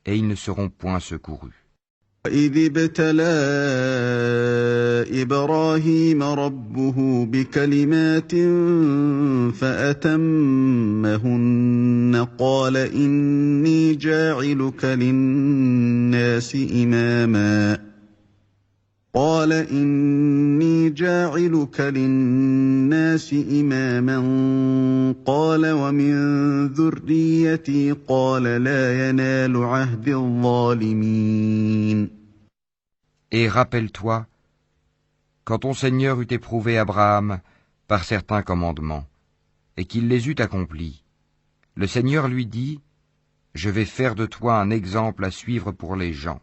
Speaker 3: Et ils ne seront point secourus.
Speaker 4: وَإِذِ ابْتَلَىٰ إِبْرَاهِيمَ رَبُّهُ بِكَلِمَاتٍ فَأَتَمَّهُنَّ قَالَ إِنِّي جَاعِلُكَ لِلنَّاسِ إِمَامًا قَالَ وَمِن ذُرِّيَّتِي قَالَ لَا يَنَالُ عَهْدِي الظَّالِمِينَ.
Speaker 3: Et rappelle-toi, quand ton Seigneur eut éprouvé Abraham par certains commandements, et qu'il les eut accomplis, le Seigneur lui dit, « Je vais faire de toi un exemple à suivre pour les gens. »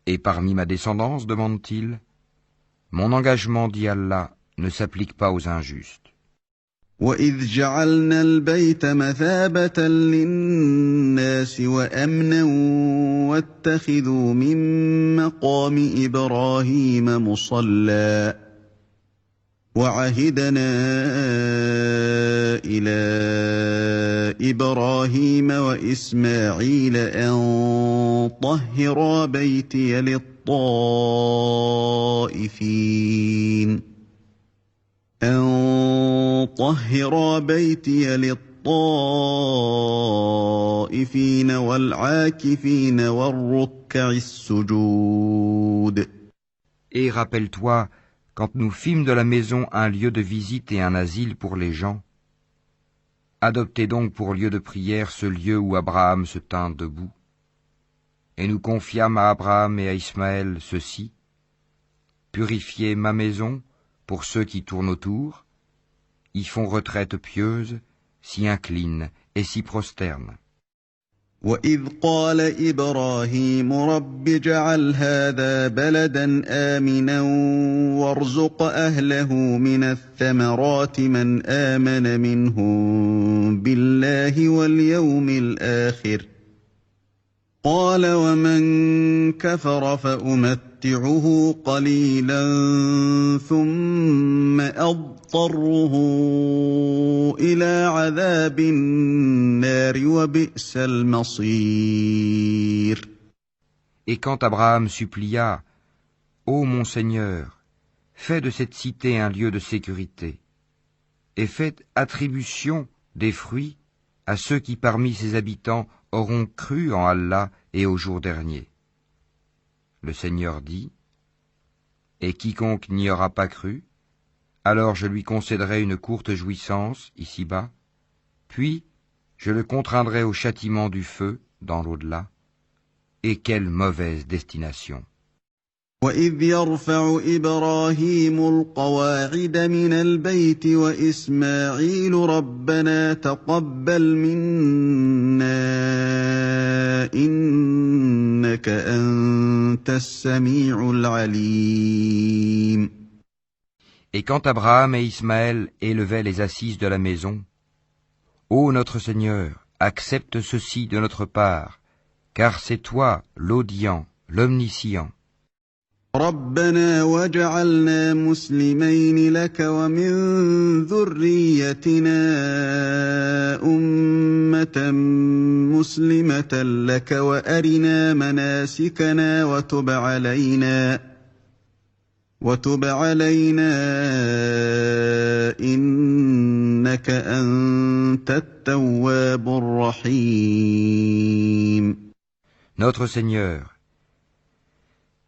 Speaker 3: Et parmi ma descendance, demande-t-il, mon engagement, dit Allah, ne s'applique pas aux injustes.
Speaker 4: وَإِذْ جَعَلْنَا الْبَيْتَ مَثَابَةً لِلنَّاسِ وَأَمْنًا وَاتَّخِذُوا مِن مَّقَامِ إِبْرَاهِيمَ مُصَلًّى وَعَهِدْنَا إِلَىٰ إِبْرَاهِيمَ وَإِسْمَاعِيلَ أَن طَهِّرَا بَيْتِيَ لِلطَّائِفِينَ وَالْعَاكِفِينَ وَالرُّكَّعِ السُّجُودِ.
Speaker 3: Et rappelle-toi, quand nous fîmes de la maison un lieu de visite et un asile pour les gens, adoptez donc pour lieu de prière ce lieu où Abraham se tint debout. Et nous confiâmes à Abraham et à Ismaël ceci, purifiez ma maison pour ceux qui tournent autour, y font retraite pieuse, s'y inclinent et s'y prosternent.
Speaker 4: وَإِذْ قَالَ إِبْرَاهِيمُ رَبِّ اجْعَلْ هَٰذَا بَلَدًا آمِنًا وَارْزُقْ أَهْلَهُ مِنَ الثَّمَرَاتِ مَنْ آمَنَ مِنْهُم بِاللَّهِ وَالْيَوْمِ الْآخِرِ قَالَ وَمَن كَفَرَ فَأُمَتِّعُهُ قَلِيلًا ثُمَّ أَضْطَرُّهُ إِلَىٰ عَذَابِ النَّارِ وَبِئْسَ الْمَصِيرُ.
Speaker 3: Et quand Abraham supplia, « Ô mon Seigneur, fais de cette cité un lieu de sécurité, et fais attribution des fruits à ceux qui parmi ses habitants auront cru en Allah et au jour dernier. » Le Seigneur dit, « Et quiconque n'y aura pas cru, alors je lui concéderai une courte jouissance ici-bas, puis je le contraindrai au châtiment du feu dans l'au-delà. Et quelle mauvaise destination!
Speaker 4: وَإِذْ يَرْفَعُ إِبْرَاهِيمُ الْقَوَاعِدَ مِنَ الْبَيْتِ وَإِسْمَاعِيلُ رَبَّنَا تَقَبَّلْ مِنَّا إِنَّكَ أَنتَ السَّمِيعُ الْعَلِيمُ.
Speaker 3: Et quand Abraham et Ismaël élevaient les assises de la maison, « Ô notre Seigneur, accepte ceci de notre part, car c'est toi l'audient, l'omniscient. »
Speaker 4: رَبَّنَا وَاجْعَلْنَا مُسْلِمَيْنِ لَكَ وَمِن ذُرِّيَّتِنَا أُمَّةً مُّسْلِمَةً لَكَ وَأَرِنَا مَنَاسِكَنَا وَتُبْ عَلَيْنَا إِنَّكَ أَنتَ التَّوَّابُ الرَّحِيمُ.
Speaker 3: Notre Seigneur,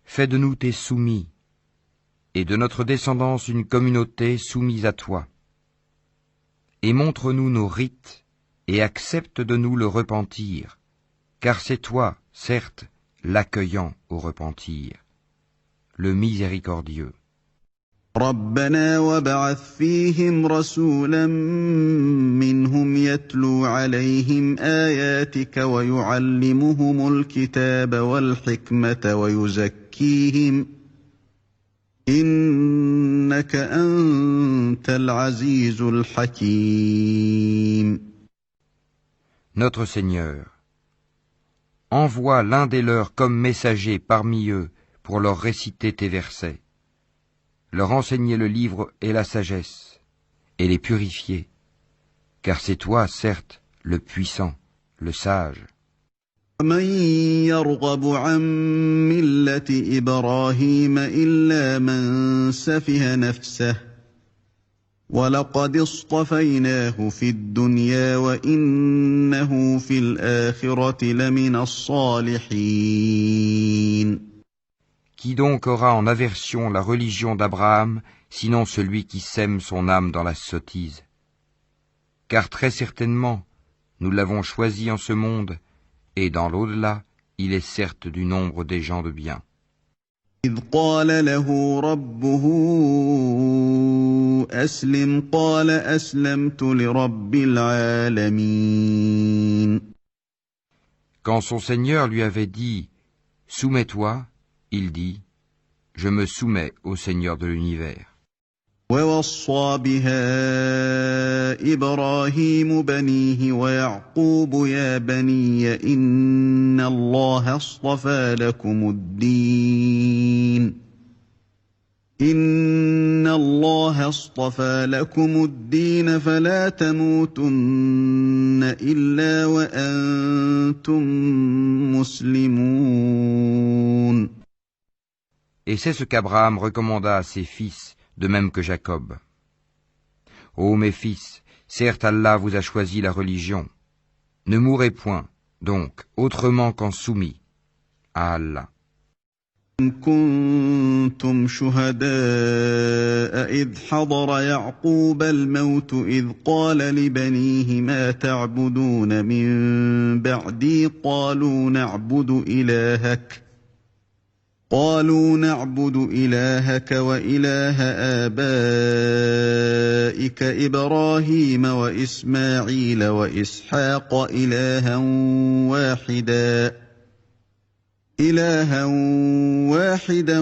Speaker 3: fais de nous tes soumis, et de notre descendance une communauté soumise à toi. Et montre-nous nos rites, et accepte de nous le repentir, car c'est toi, certes, l'accueillant au repentir, le miséricordieux.
Speaker 4: رَبَّنَا وَابْعَثْ فِيهِمْ رَسُولًا مِّنْهُمْ يَتْلُو عَلَيْهِمْ آيَاتِكَ وَيُعَلِّمُهُمُ الْكِتَابَ وَالْحِكْمَةَ وَيُزَكِّيهِمْ إِنَّكَ أَنتَ الْعَزِيزُ الْحَكِيمُ.
Speaker 3: Notre Seigneur, envoie l'un des leurs comme messager parmi eux pour leur réciter tes versets, leur enseigner le livre et la sagesse, et les purifier, car c'est toi, certes, le puissant, le sage.
Speaker 4: ومن يرغب عن ملة إبراهيم إلا من سفه نفسه ولقد اصطفيناه في الدنيا وإنه في الآخرة لمن الصالحين.
Speaker 3: Qui donc aura en aversion la religion d'Abraham, sinon celui qui sème son âme dans la sottise? Car très certainement, nous l'avons choisi en ce monde, et dans l'au-delà, il est certes du nombre des gens de bien.
Speaker 4: إذ قال له ربه أسلم قال أسلمت لرب العالمين.
Speaker 3: Quand son Seigneur lui avait dit « Soumets-toi », il dit « Je me soumets au Seigneur de l'univers ».
Speaker 4: ووصى بها إبراهيم بنيه ويعقوب يا بني إن الله اصطفى لكم الدين فلا تموتن إلا وأنتم مسلمون.
Speaker 3: Et c'est ce qu'Abraham recommanda à ses fils, de même que Jacob. Ô mes fils, certes Allah vous a choisi la religion. Ne mourrez point, donc, autrement qu'en soumis à Allah.
Speaker 4: إن كنتم شهداء إذ حضر يعقوب الموت إذ قال لبنيه ما تعبدون من بعدي قالوا نعبد إلهك وإله آبائك إبراهيم وإسماعيل وإسحاق إلها واحدا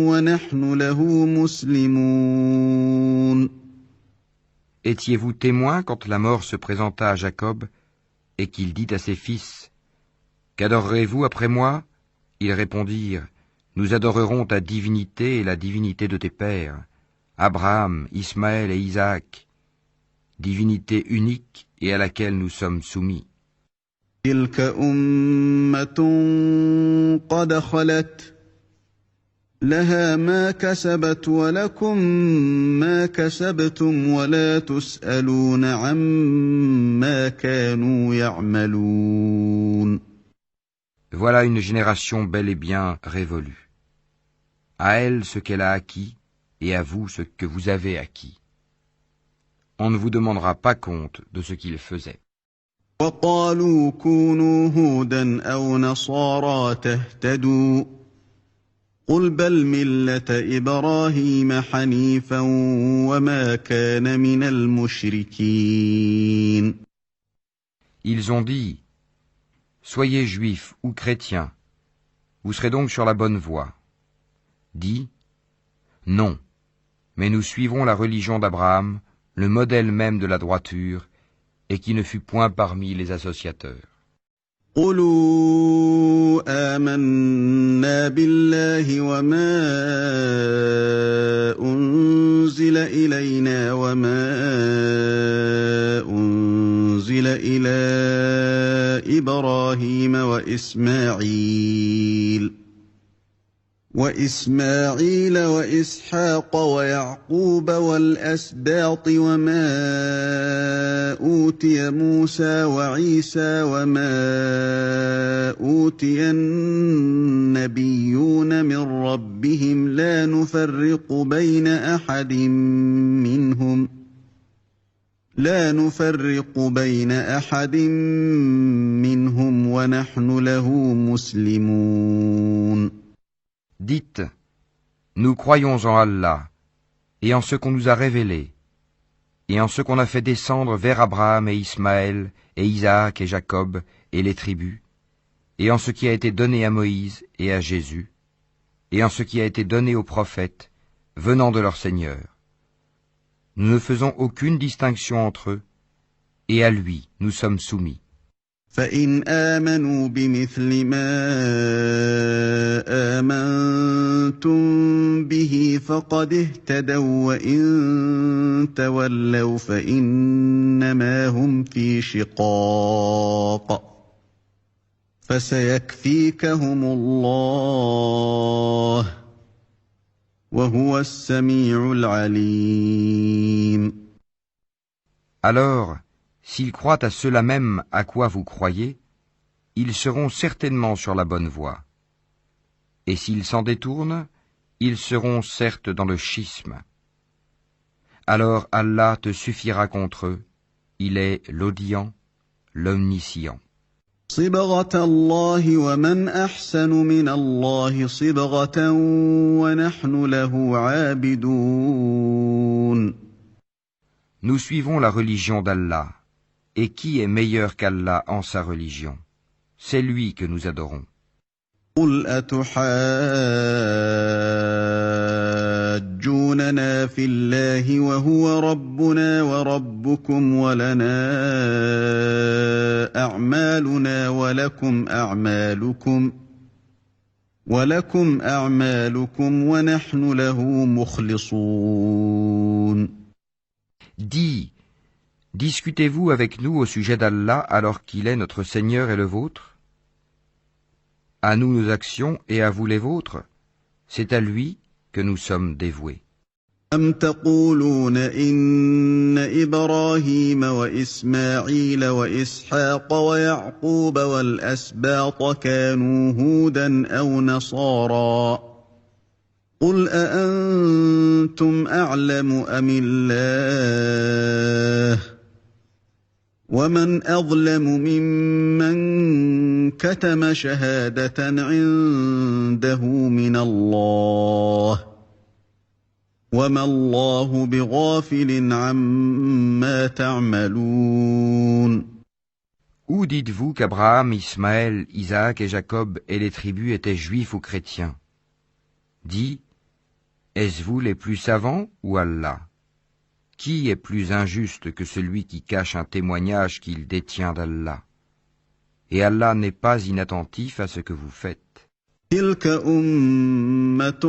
Speaker 4: ونحن له مسلمون.
Speaker 3: Étiez-vous témoins quand la mort se présenta à Jacob et qu'il dit à ses fils « Qu'adorerez-vous après moi ?» Ils répondirent « Nous adorerons ta divinité et la divinité de tes pères, Abraham, Ismaël et Isaac, divinité unique et à laquelle nous sommes soumis. »
Speaker 4: تلك أمة قد خلت لها ما كسبت ولكم ما كسبتم ولا تسألون عما كانوا يعملون.
Speaker 3: Voilà une génération bel et bien révolue. À elle ce qu'elle a acquis, et à vous ce que vous avez acquis. On ne vous demandera pas compte de ce qu'ils faisaient.
Speaker 4: وقالوا كونوا هودا أو نصارى تهتدوا قل بل ملة إبراهيم حنيفا وما كان من المشركين.
Speaker 3: Ils ont dit, soyez juifs ou chrétiens, vous serez donc sur la bonne voie. Dis, non, mais nous suivrons la religion d'Abraham, le modèle même de la droiture, et qui ne fut point parmi les associateurs.
Speaker 4: قُلُوا آمَنَّا بِاللَّهِ وَمَا أُنزِلَ إِلَيْنَا وَمَا أُنزِلَ إِلَىٰ إِبْرَاهِيمَ وَإِسْمَاعِيلَ وَإِسْحَاقَ وَيَعْقُوبَ وَالْأَسْبَاطِ وَمَا أُوتِيَ مُوسَىٰ وَعِيسَىٰ وَمَا أُوتِيَ النَّبِيُّونَ مِن رَّبِّهِمْ لَا نُفَرِّقُ بَيْنَ أَحَدٍ مِّنْهُمْ وَنَحْنُ لَهُ مُسْلِمُونَ.
Speaker 3: Dites, nous croyons en Allah, et en ce qu'on nous a révélé, et en ce qu'on a fait descendre vers Abraham et Ismaël, et Isaac et Jacob, et les tribus, et en ce qui a été donné à Moïse et à Jésus, et en ce qui a été donné aux prophètes, venant de leur Seigneur. Nous ne faisons aucune distinction entre eux, et à lui nous sommes soumis.
Speaker 4: فَإِنْ آمَنُوا بِمِثْلِ مَا آمَنتُم بِهِ فقد اهتدوا وإن تولوا فإنما هم في شقاق فسيكفيكهم الله وهو السميع العليم.
Speaker 3: Alors, s'ils croient à cela même à quoi vous croyez, ils seront certainement sur la bonne voie. Et s'ils s'en détournent, ils seront certes dans le schisme. Alors Allah te suffira contre eux, il est l'audient, l'omniscient.
Speaker 4: صبغة الله ومن أحسن من الله صبغة ونحن له عابدون.
Speaker 3: Nous suivons la religion d'Allah, et qui est meilleur qu'Allah en sa religion? C'est lui que nous adorons.
Speaker 4: قل أتحاجوننا في الله وهو ربنا وربكم ولنا أعمالنا ولكم أعمالكم ونحن له مخلصون.
Speaker 3: Dis, discutez-vous avec nous au sujet d'Allah alors qu'il est notre Seigneur et le vôtre? À nous nos actions et à vous les vôtres, c'est à lui que nous sommes dévoués.
Speaker 4: أم تقولون إن إبراهيم وإسماعيل وإسحاق ويعقوب والأسباط كانوا هودا أو نصارى قل أأنتم أعلم أم الله ومن أظلم ممن كتم شهادة عنده من الله وما الله بغافل عما تعملون.
Speaker 3: Ou dites-vous qu'Abraham, Ismaël, Isaac et Jacob et les tribus étaient juifs ou chrétiens? Dis, est-ce vous les plus savants ou Allah? Qui est plus injuste que celui qui cache un témoignage qu'il détient d'Allah? Et Allah n'est pas inattentif à ce que vous faites.
Speaker 4: تلك أمة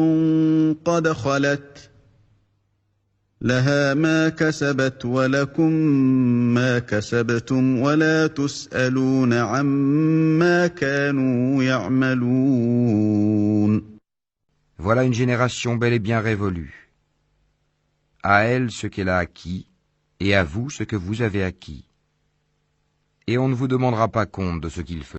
Speaker 4: قد خلت لها ما كسبت ولكم ما كسبتم ولا تسألون عما كانوا يعملون.
Speaker 3: Voilà une génération bel et bien révolue. À elle ce qu'elle a acquis, et à vous ce que vous avez acquis. Et on ne vous demandera pas compte de ce qu'ils faisaient.